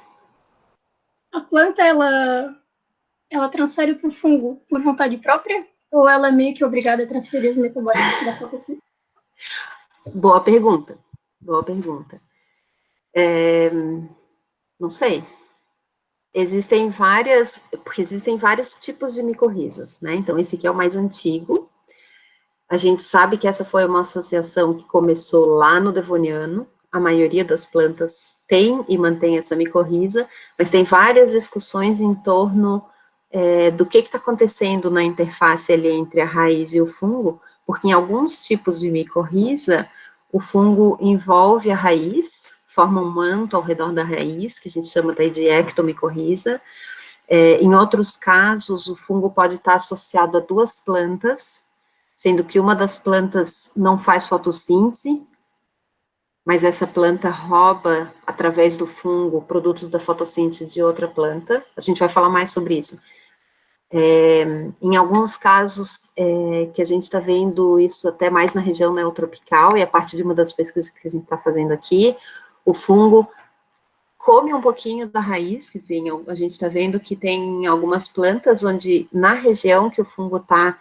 A planta, ela transfere para o fungo por vontade própria? Ou ela é meio que obrigada a transferir os metabólicos da fotossíntese? Boa pergunta. Boa pergunta. Não sei. Porque existem vários tipos de micorrizas, né? Então, esse aqui é o mais antigo. A gente sabe que essa foi uma associação que começou lá no Devoniano. A maioria das plantas tem e mantém essa micorriza, mas tem várias discussões em torno do que está acontecendo na interface ali entre a raiz e o fungo, porque em alguns tipos de micorriza, o fungo envolve a raiz, forma um manto ao redor da raiz, que a gente chama daí de ectomicorriza. Em outros casos, o fungo pode estar associado a duas plantas, sendo que uma das plantas não faz fotossíntese, mas essa planta rouba, através do fungo, produtos da fotossíntese de outra planta. A gente vai falar mais sobre isso. Em alguns casos, que a gente está vendo isso até mais na região neotropical, e a partir de uma das pesquisas que a gente está fazendo aqui, o fungo come um pouquinho da raiz, quer dizer, a gente está vendo que tem algumas plantas onde, na região que o fungo está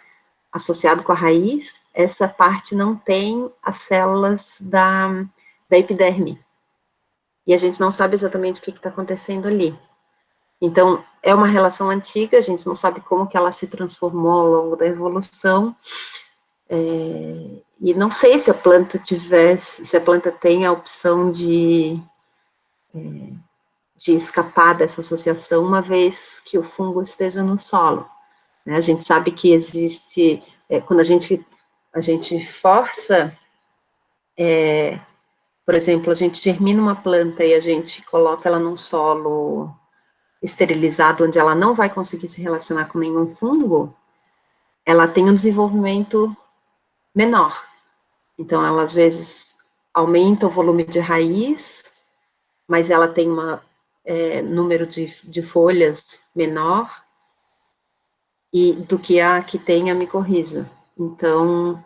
associado com a raiz, essa parte não tem as células da epiderme. E a gente não sabe exatamente o que está acontecendo ali. Então, é uma relação antiga, a gente não sabe como que ela se transformou ao longo da evolução, e não sei se a planta tem a opção de escapar dessa associação, uma vez que o fungo esteja no solo. Né? A gente sabe que existe, quando a gente força, por exemplo, a gente germina uma planta e a gente coloca ela num solo esterilizado, onde ela não vai conseguir se relacionar com nenhum fungo, ela tem um desenvolvimento menor. Então, ela, às vezes, aumenta o volume de raiz, mas ela tem um número de folhas menor do que a que tem a micorriza. Então,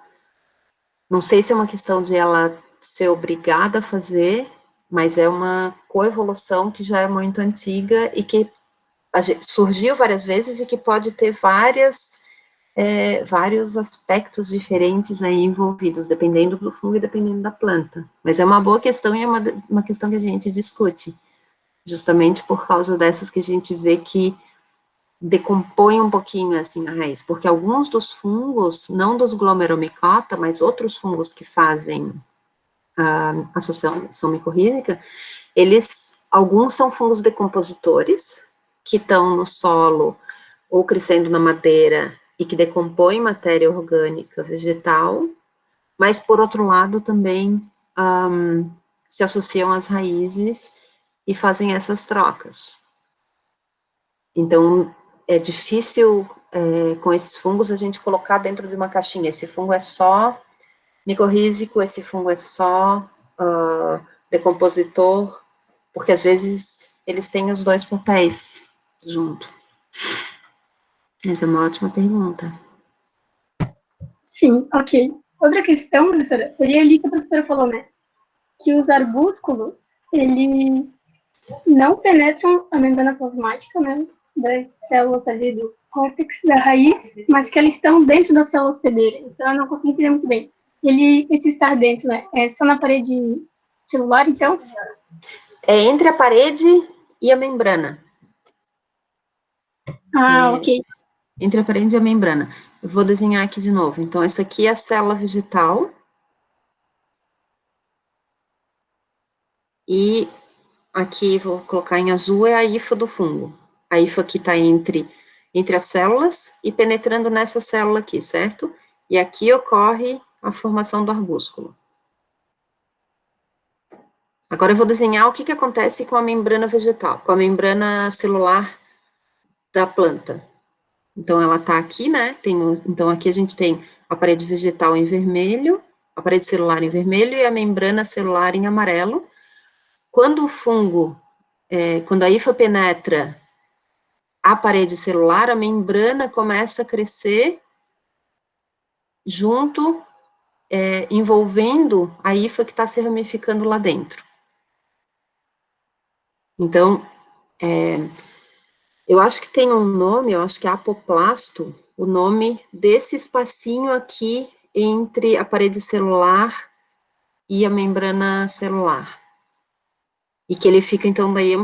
não sei se é uma questão de ela ser obrigada a fazer, mas é uma coevolução que já é muito antiga e que surgiu várias vezes e que pode ter vários aspectos diferentes aí envolvidos, dependendo do fungo e dependendo da planta. Mas é uma boa questão e é uma questão que a gente discute, justamente por causa dessas que a gente vê que decompõe um pouquinho assim a raiz, porque alguns dos fungos, não dos glomeromicota, mas outros fungos que fazem a associação micorrízica, alguns são fungos decompositores, que estão no solo ou crescendo na madeira e que decompõem matéria orgânica vegetal, mas, por outro lado, também se associam às raízes e fazem essas trocas. Então, é difícil, com esses fungos, a gente colocar dentro de uma caixinha. Esse fungo é só micorrízico, esse fungo é só decompositor, porque, às vezes, eles têm os dois papéis junto. Essa é uma ótima pergunta. Sim, ok. Outra questão, professora, seria ali que a professora falou, né? Que os arbúsculos, eles não penetram a membrana plasmática, né? Das células ali do córtex, da raiz, mas que eles estão dentro da célula hospedeira. Então, eu não consigo entender muito bem. Esse estar dentro, né? É só na parede celular, então? É entre a parede e a membrana. Ok. Entre a parede e a membrana. Eu vou desenhar aqui de novo. Então, essa aqui é a célula vegetal. E aqui, vou colocar em azul, é a hifa do fungo. A hifa aqui está entre as células e penetrando nessa célula aqui, certo? E aqui ocorre a formação do arbúsculo. Agora eu vou desenhar o que acontece com a membrana vegetal, com a membrana celular da planta. Então, ela está aqui, né? Então, aqui a gente tem a parede vegetal em vermelho, a parede celular em vermelho e a membrana celular em amarelo. Quando o fungo, quando a hifa penetra a parede celular, a membrana começa a crescer junto, envolvendo a hifa que está se ramificando lá dentro. Então, eu acho que tem um nome, eu acho que é apoplasto, o nome desse espacinho aqui entre a parede celular e a membrana celular. E que ele fica, então, daí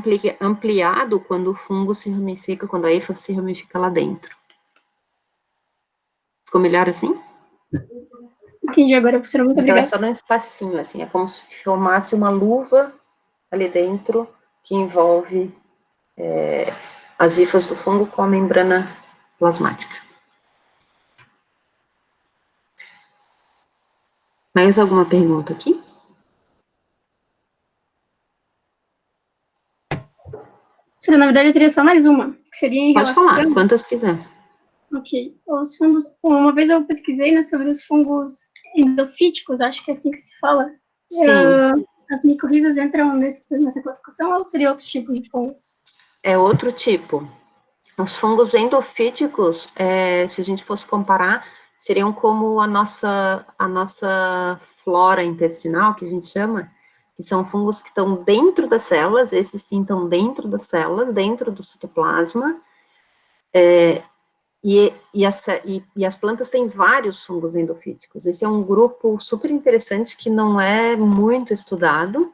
ampliado quando o fungo se ramifica, quando a hifa se ramifica lá dentro. Ficou melhor assim? Entendi agora, professora, muito Então, obrigada. é só num espacinho, assim, é como se formasse uma luva ali dentro, que envolve as hifas do fungo com a membrana plasmática. Mais alguma pergunta aqui? Professora, na verdade, eu teria só mais uma, que seria em Pode relação... falar, quantas quiser. Ok. Os fungos... Uma vez eu pesquisei, né, sobre os fungos endofíticos, acho que é assim que se fala. Sim. As micorrizas entram nessa classificação ou seria outro tipo de fungos? É outro tipo. Os fungos endofíticos, se a gente fosse comparar, seriam como a nossa flora intestinal, que a gente chama, que são fungos que estão dentro das células, esses sim estão dentro das células, dentro do citoplasma, e as plantas têm vários fungos endofíticos. Esse é um grupo super interessante que não é muito estudado,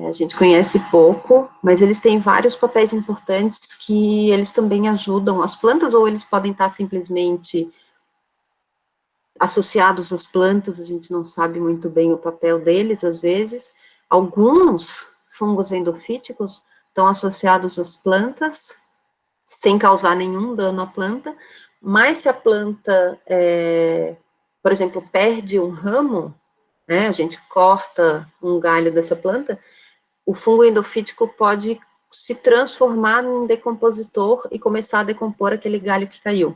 a gente conhece pouco, mas eles têm vários papéis importantes que eles também ajudam as plantas, ou eles podem estar simplesmente associados às plantas, a gente não sabe muito bem o papel deles, às vezes. Alguns fungos endofíticos estão associados às plantas, sem causar nenhum dano à planta, mas se a planta, por exemplo, perde um ramo, né, a gente corta um galho dessa planta, o fungo endofítico pode se transformar num decompositor e começar a decompor aquele galho que caiu.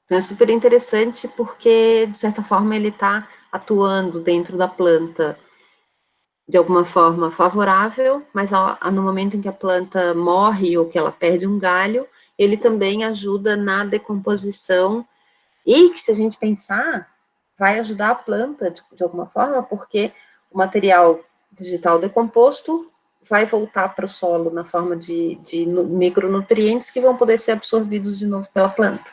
Então, é super interessante porque, de certa forma, ele está atuando dentro da planta de alguma forma favorável, mas no momento em que a planta morre ou que ela perde um galho, ele também ajuda na decomposição e que, se a gente pensar, vai ajudar a planta de alguma forma, porque o material vegetal decomposto vai voltar para o solo na forma de micronutrientes que vão poder ser absorvidos de novo pela planta.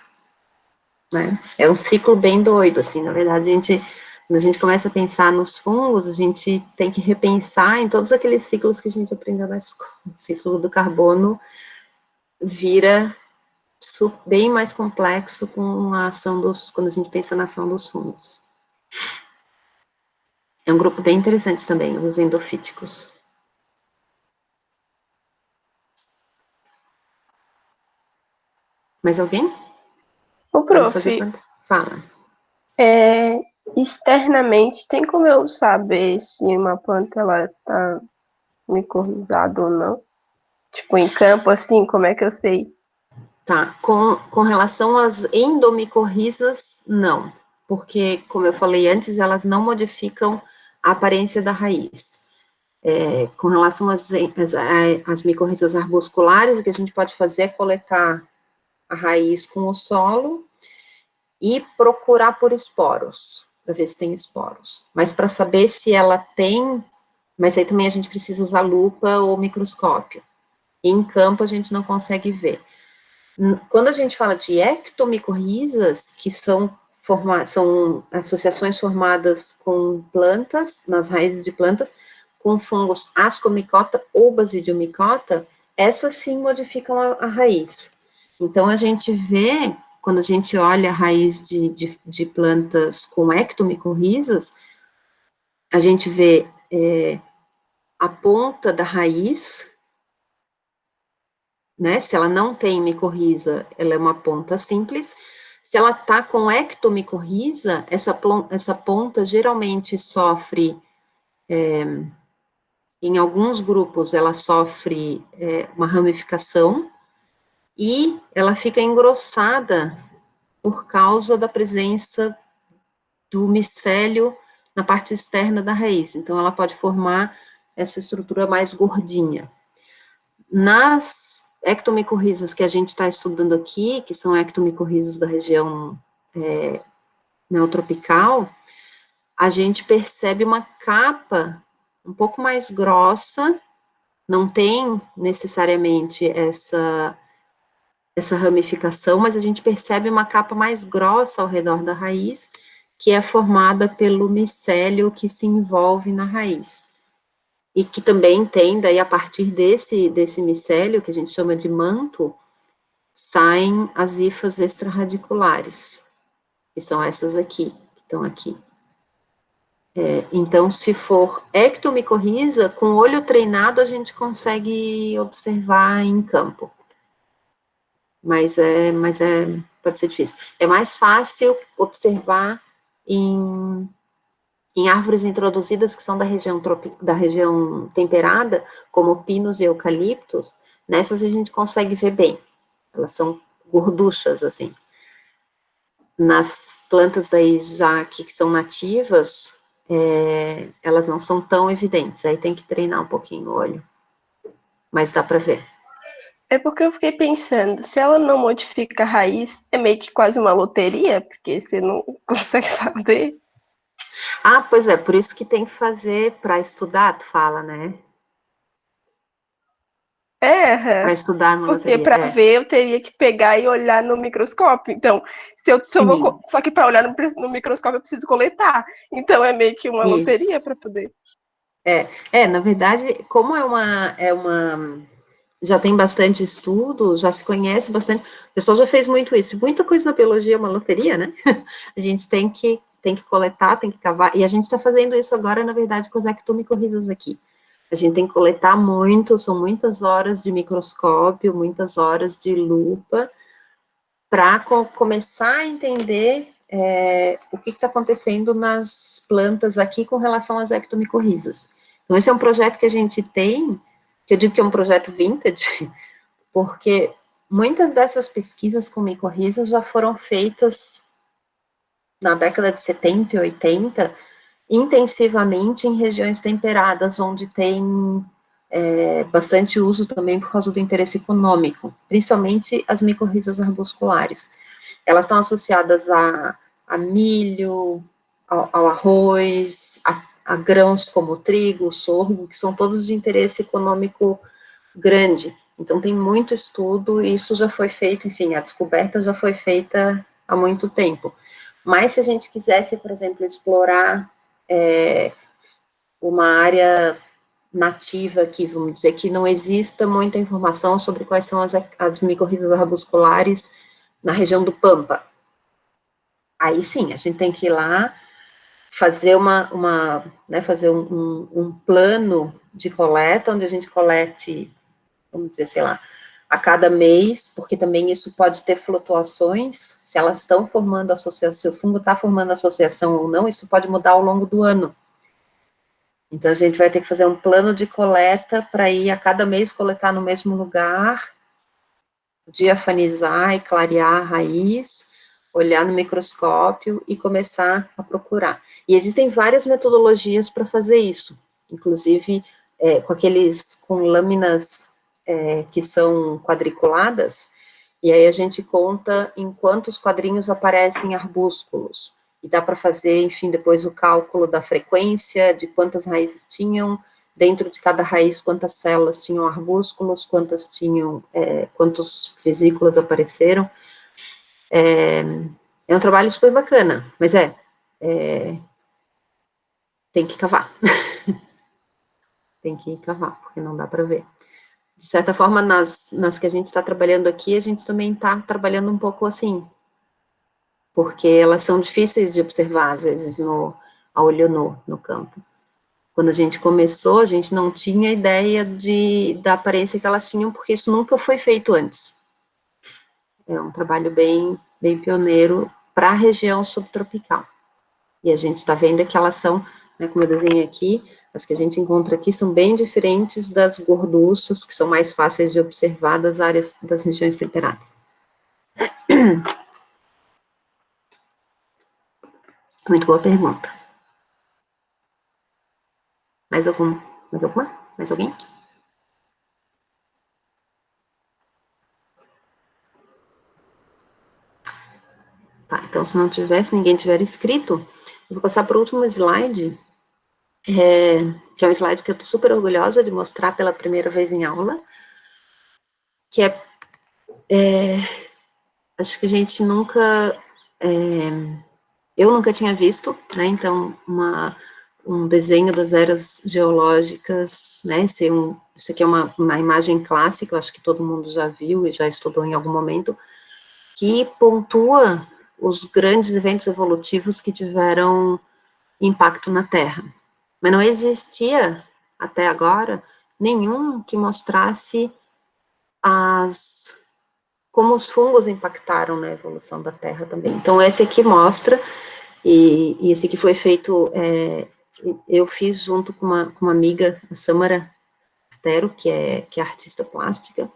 Né? É um ciclo bem doido, assim, na verdade, quando a gente começa a pensar nos fungos, a gente tem que repensar em todos aqueles ciclos que a gente aprendeu na escola. O ciclo do carbono vira bem mais complexo com a ação quando a gente pensa na ação dos fungos. É um grupo bem interessante também, os endofíticos. Mais alguém? O Podem prof, fazer quanto? Fala. Externamente, tem como eu saber se uma planta ela tá micorrizada ou não? Tipo, em campo, assim, como é que eu sei? Tá, com relação às endomicorrizas, não. Porque, como eu falei antes, elas não modificam a aparência da raiz. Com relação às micorrizas arbusculares, o que a gente pode fazer é coletar a raiz com o solo e procurar por esporos, para ver se tem esporos. Mas para saber se ela tem, mas aí também a gente precisa usar lupa ou microscópio. E em campo a gente não consegue ver. Quando a gente fala de ectomicorrizas, que são associações formadas com plantas, nas raízes de plantas, com fungos ascomicota ou basidiomicota, essas sim modificam a raiz. Então, a gente vê, quando a gente olha a raiz de plantas com ectomicorrizas, a gente vê a ponta da raiz, né? Se ela não tem micorriza, ela é uma ponta simples. Se ela está com ectomicorriza, essa ponta geralmente sofre, em alguns grupos, ela sofre uma ramificação, e ela fica engrossada por causa da presença do micélio na parte externa da raiz. Então, ela pode formar essa estrutura mais gordinha. Nas ectomicorrizas que a gente está estudando aqui, que são ectomicorrizas da região neotropical, a gente percebe uma capa um pouco mais grossa, não tem necessariamente essa ramificação, mas a gente percebe uma capa mais grossa ao redor da raiz, que é formada pelo micélio que se envolve na raiz. E que também tem, daí, a partir desse micélio, que a gente chama de manto, saem as hifas extrarradiculares, que são essas aqui, que estão aqui. Então, se for ectomicorriza, com o olho treinado, a gente consegue observar em campo. Mas pode ser difícil. É mais fácil observar em árvores introduzidas que são da região temperada, como pinos e eucaliptos. Nessas a gente consegue ver bem. Elas são gorduchas, assim. Nas plantas daí já que são nativas, elas não são tão evidentes. Aí tem que treinar um pouquinho o olho. Mas dá para ver. É porque eu fiquei pensando, se ela não modifica a raiz, é meio que quase uma loteria, porque você não consegue saber. Ah, pois é, por isso que tem que fazer para estudar, tu fala, né? Para estudar na porque loteria. para ver eu teria que pegar e olhar no microscópio. Então, se eu vou, só que para olhar no microscópio eu preciso coletar. Então é meio que uma loteria para poder. Na verdade, como já tem bastante estudo, já se conhece bastante, o pessoal já fez muito isso, muita coisa na biologia é uma loteria, né? A gente tem que coletar, tem que cavar, e a gente está fazendo isso agora, na verdade, com as ectomicorrizas aqui. A gente tem que coletar muito, são muitas horas de microscópio, muitas horas de lupa, para começar a entender o que está acontecendo nas plantas aqui com relação às ectomicorrizas. Então, esse é um projeto que a gente tem, que eu digo que é um projeto vintage, porque muitas dessas pesquisas com micorrizas já foram feitas na década de 70 e 80, intensivamente em regiões temperadas, onde tem bastante uso também por causa do interesse econômico, principalmente as micorrizas arbusculares. Elas estão associadas a milho, ao arroz, a grãos como trigo, sorgo, que são todos de interesse econômico grande. Então, tem muito estudo, e isso já foi feito, enfim, a descoberta já foi feita há muito tempo. Mas, se a gente quisesse, por exemplo, explorar uma área nativa aqui, vamos dizer, que não exista muita informação sobre quais são as micorrizas arbusculares na região do Pampa. Aí sim, a gente tem que ir lá, fazer fazer um plano de coleta, onde a gente colete, vamos dizer, sei lá, a cada mês, porque também isso pode ter flutuações, se elas estão formando associação, se o fungo está formando associação ou não, isso pode mudar ao longo do ano. Então, a gente vai ter que fazer um plano de coleta para ir a cada mês coletar no mesmo lugar, diafanizar e clarear a raiz, olhar no microscópio e começar a procurar. E existem várias metodologias para fazer isso, inclusive com lâminas que são quadriculadas, e aí a gente conta em quantos quadrinhos aparecem arbúsculos. E dá para fazer, enfim, depois o cálculo da frequência, de quantas raízes tinham, dentro de cada raiz, quantas células tinham arbúsculos, quantos vesículas apareceram. É um trabalho super bacana, mas tem que cavar. Tem que cavar, porque não dá para ver. De certa forma, nas que a gente está trabalhando aqui, a gente também está trabalhando um pouco assim, porque elas são difíceis de observar, às vezes, a olho nu, no campo. Quando a gente começou, a gente não tinha ideia da aparência que elas tinham, porque isso nunca foi feito antes. É um trabalho bem, bem pioneiro para a região subtropical. E a gente está vendo que elas são né, como eu desenhei aqui, as que a gente encontra aqui são bem diferentes das gorduças, que são mais fáceis de observar das áreas das regiões temperadas. Muito boa pergunta. Mais alguma? Mais alguma? Mais alguém? Tá, então se não tivesse, ninguém tiver escrito, eu vou passar para o último slide, que é um slide que eu estou super orgulhosa de mostrar pela primeira vez em aula, que acho que a gente nunca, eu nunca tinha visto, né, então um desenho das eras geológicas, né, isso aqui é uma imagem clássica, eu acho que todo mundo já viu e já estudou em algum momento, que pontua os grandes eventos evolutivos que tiveram impacto na Terra. Mas não existia, até agora, nenhum que mostrasse como os fungos impactaram na evolução da Terra também. Então, esse aqui mostra, e esse aqui foi feito, eu fiz junto com uma amiga, a Samara Artero, que é artista plástica,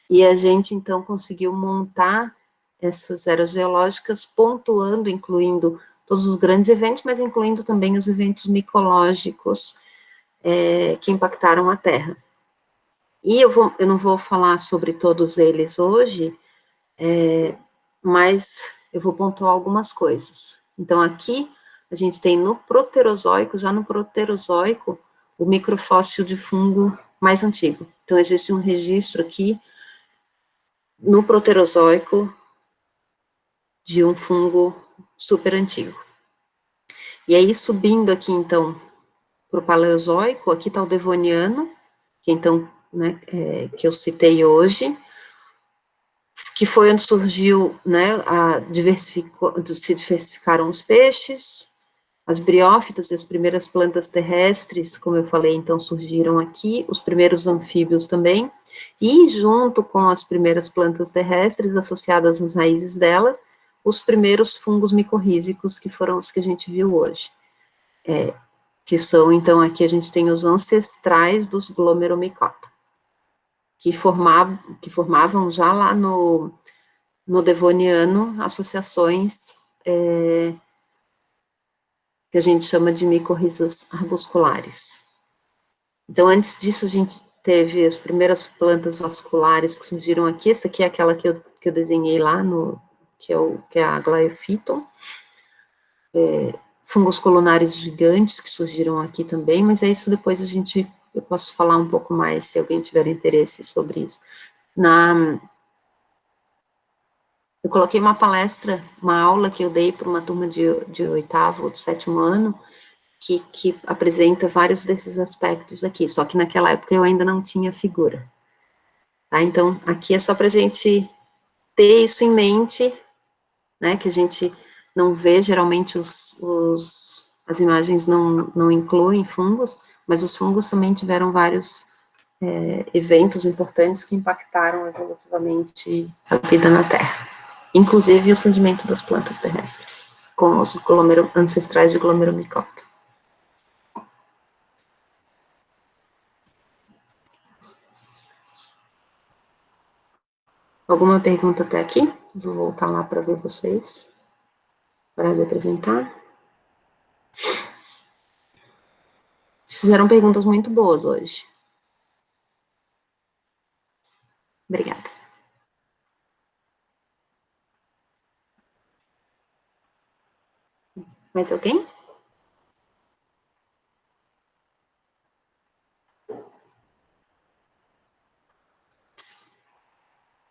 e a gente, então, conseguiu montar essas eras geológicas, pontuando, incluindo todos os grandes eventos, mas incluindo também os eventos micológicos que impactaram a Terra. E eu não vou falar sobre todos eles hoje, mas eu vou pontuar algumas coisas. Então, aqui, a gente tem no Proterozoico, já no Proterozoico, o microfóssil de fungo mais antigo. Então, existe um registro aqui, no Proterozoico, de um fungo super antigo. E aí, subindo aqui, então, para o Paleozoico, aqui está o Devoniano, que então, né, que eu citei hoje, que foi onde surgiu, né, se diversificaram os peixes, as briófitas e as primeiras plantas terrestres, como eu falei, então surgiram aqui, os primeiros anfíbios também, e junto com as primeiras plantas terrestres, associadas às raízes delas, os primeiros fungos micorrízicos, que foram os que a gente viu hoje. Que são, então, aqui a gente tem os ancestrais dos glomeromicota, que formavam já lá no Devoniano associações que a gente chama de micorrizas arbusculares. Então, antes disso, a gente teve as primeiras plantas vasculares que surgiram aqui, essa aqui é aquela que eu desenhei lá, que é a Glaiophyton, fungos colunares gigantes que surgiram aqui também, mas é isso depois eu posso falar um pouco mais, se alguém tiver interesse sobre isso. Eu coloquei uma palestra, uma aula que eu dei para uma turma de oitavo ou de sétimo ano, que apresenta vários desses aspectos aqui, só que naquela época eu ainda não tinha figura. Tá? Então, aqui é só para a gente ter isso em mente, né, que a gente não vê, geralmente as imagens não incluem fungos, mas os fungos também tiveram vários eventos importantes que impactaram evolutivamente a vida na Terra, inclusive o surgimento das plantas terrestres, com os ancestrais de glomeromicota. Alguma pergunta até aqui? Vou voltar lá para ver vocês. Parar de apresentar. Fizeram perguntas muito boas hoje. Obrigada. Mais alguém?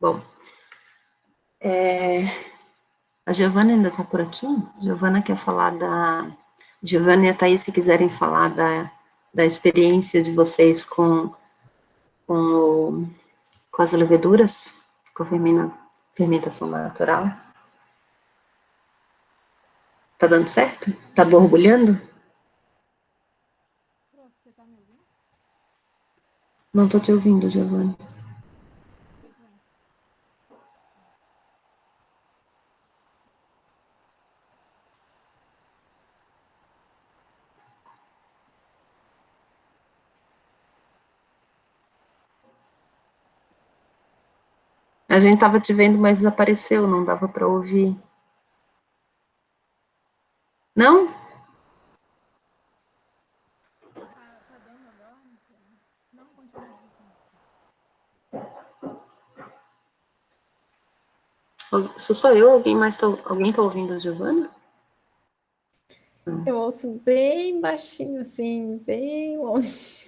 Bom, a Giovana ainda está por aqui? Giovana quer falar Giovana e a Thaís, se quiserem falar da experiência de vocês com as leveduras, com a fermentação natural. Tá dando certo? Tá borbulhando? Você tá me ouvindo? Não tô te ouvindo, Giovana. A gente tava te vendo, mas desapareceu, não dava para ouvir. Não? Tá dando agora? Não sei. Não, continua. Sou só eu? Alguém tá ouvindo a Giovana? Eu ouço bem baixinho, assim, bem longe.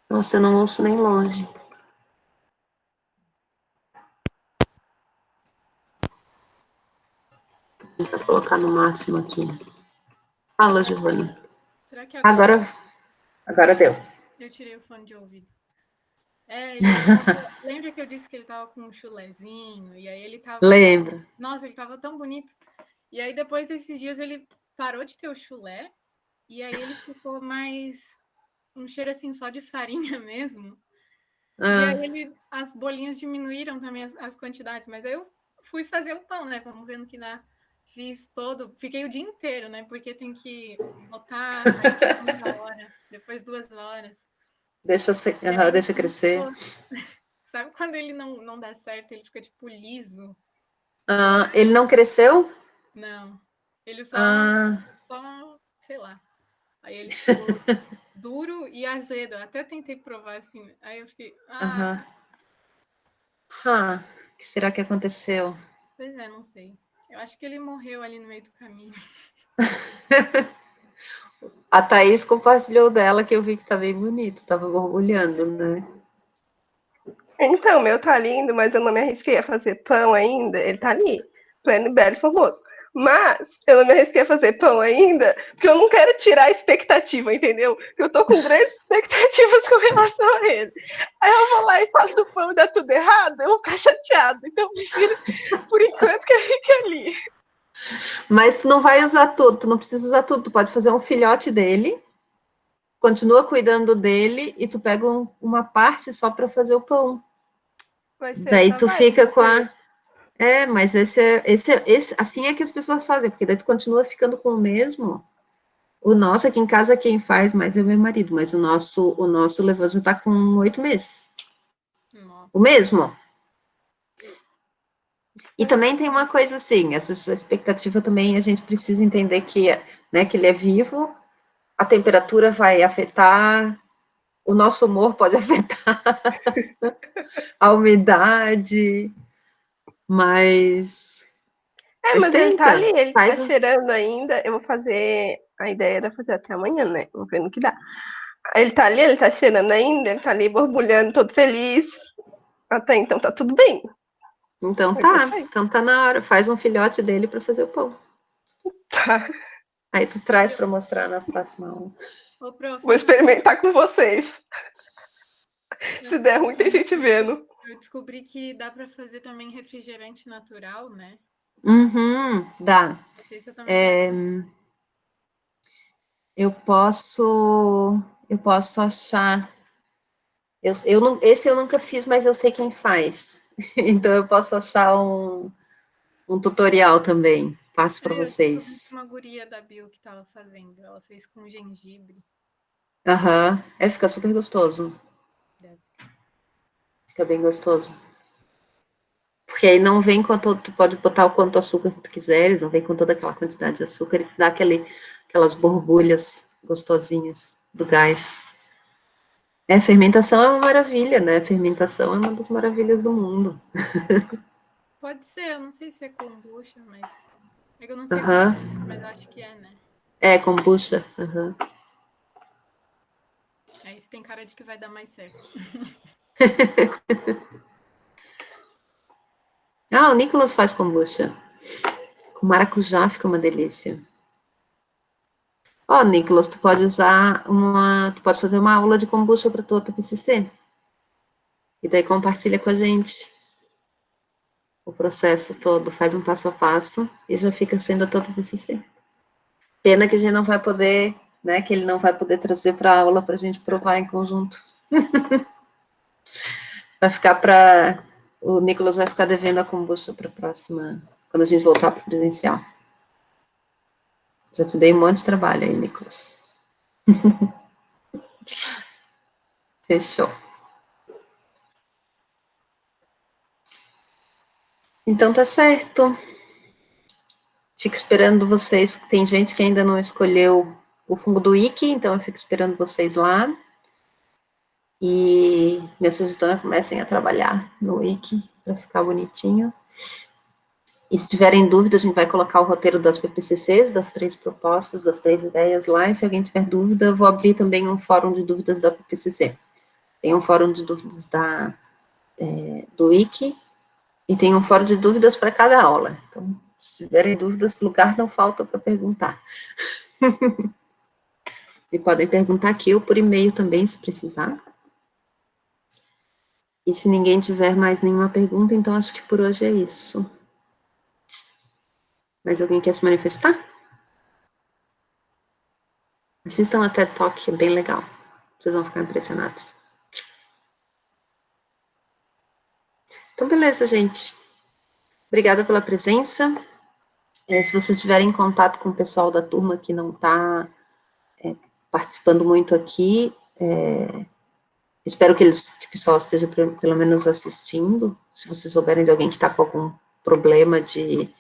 Nossa, eu não ouço nem longe. Vou tentar colocar no máximo aqui. Fala, Giovana. Será que Agora deu. eu tirei o fone de ouvido? E aí lembra que eu disse que ele tava com um chulezinho, e aí ele tava... Lembro. Nossa, ele tava tão bonito. E aí depois desses dias ele parou de ter o chulé, e aí ele ficou mais um cheiro assim só de farinha mesmo. E aí as bolinhas diminuíram também as quantidades, mas aí eu fui fazer o pão, né? Vamos ver no que dá. Fiquei o dia inteiro, né? Porque tem que botar, aí fica 1 hora, depois 2 horas. Deixa crescer. Sabe quando ele não dá certo, ele fica tipo liso? Ele não cresceu? Não. Ele só, sei lá. Aí ele ficou duro e azedo. Eu até tentei provar assim. Aí eu fiquei, O que será que aconteceu? pois é, não sei. Eu acho que ele morreu ali no meio do caminho. A Thaís compartilhou dela, que eu vi que tá bem bonito, tava borbulhando, né? Então, meu tá lindo, mas eu não me arrisquei a fazer pão ainda. Ele tá ali, pleno e belo e formoso. Mas eu não me arrisquei a fazer pão ainda, porque eu não quero tirar a expectativa, entendeu? Eu tô com grandes expectativas com relação a ele. Aí eu vou lá e faço o pão e dá tudo errado, eu vou ficar chateada. Então eu prefiro, por enquanto, que fique ali. Mas tu não vai usar tudo, tu não precisa usar tudo, tu pode fazer um filhote dele, continua cuidando dele e tu pega uma parte só para fazer o pão. Vai ser Daí essa tu vibe, fica com porque... mas assim é que as pessoas fazem, porque daí tu continua ficando com o mesmo. O nosso aqui em casa quem faz mais é o meu marido, mas o nosso levou já tá com 8 meses. Nossa. O mesmo. E também tem uma coisa assim, essa expectativa também a gente precisa entender que, né, que ele é vivo, a temperatura vai afetar, o nosso humor pode afetar, a umidade, mas Mas ele tá ali, tenta, ele tá faz cheirando ainda. Eu vou fazer. A ideia era fazer até amanhã, né? Vamos ver no que dá. Ele tá ali, ele tá cheirando ainda, ele tá ali borbulhando, todo feliz. Até então tá tudo bem. então Vai dar certo. então tá na hora, faz um filhote dele para fazer o pão. Tá. Aí tu traz para mostrar na próxima aula. Ô, prof, Vou experimentar com vocês. Se der ruim, tem gente vendo. eu descobri que dá para fazer também refrigerante natural, né? Dá. Não sei se eu também Eu posso achar. Esse eu nunca fiz, mas eu sei quem faz. Então eu posso achar um tutorial também. Passo para eu descobri vocês. uma guria da Bio que estava fazendo. Ela fez com gengibre. Fica super gostoso. Deve. Fica bem gostoso. Porque aí não vem com tu pode botar o quanto açúcar que tu quiseres, não vem com toda aquela quantidade de açúcar, e dá aquelas borbulhas gostosinhas do gás. Fermentação é uma maravilha, né? Fermentação é uma das maravilhas do mundo. Pode ser, eu não sei se é kombucha, mas... É que eu não sei como, mas eu acho que é, né? Kombucha. Aí isso tem cara de que vai dar mais certo. O Nicolas faz kombucha. Com maracujá fica uma delícia. Nicolas, tu pode fazer uma aula de kombucha para tua PPCC. E daí compartilha com a gente o processo todo, faz um passo a passo e já fica sendo a tua PPCC. Pena que a gente não vai poder, né, que ele não vai poder trazer para a aula para a gente provar em conjunto. O Nicolas vai ficar devendo a kombucha para a próxima, quando a gente voltar para o presencial. Já te dei um monte de trabalho aí, Nicolas. Fechou. Então tá certo. Fico esperando vocês. Tem gente que ainda não escolheu o fungo do Wiki, então eu fico esperando vocês lá. E minha sugestão é que comecem a trabalhar no Wiki para ficar bonitinho. E se tiverem dúvidas, a gente vai colocar o roteiro das PPCCs, das 3 propostas, das 3 ideias lá. E se alguém tiver dúvida, eu vou abrir também um fórum de dúvidas da PPCC. Tem um fórum de dúvidas do Wiki e tem um fórum de dúvidas para cada aula. Então, se tiverem dúvidas, lugar não falta para perguntar. E podem perguntar aqui ou por e-mail também, se precisar. E se ninguém tiver mais nenhuma pergunta, então acho que por hoje é isso. Mais alguém quer se manifestar? Assistam a TED Talk, é bem legal. Vocês vão ficar impressionados. Então, beleza, gente. Obrigada pela presença. Se vocês tiverem contato com o pessoal da turma que não está participando muito aqui, espero que o pessoal esteja pelo menos assistindo. Se vocês souberem de alguém que está com algum problema de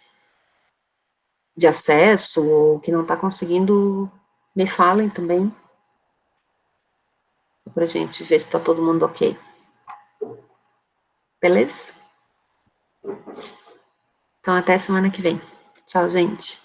acesso ou que não está conseguindo, me falem também. Para a gente ver se está todo mundo ok. Beleza? Então, até semana que vem. Tchau, gente.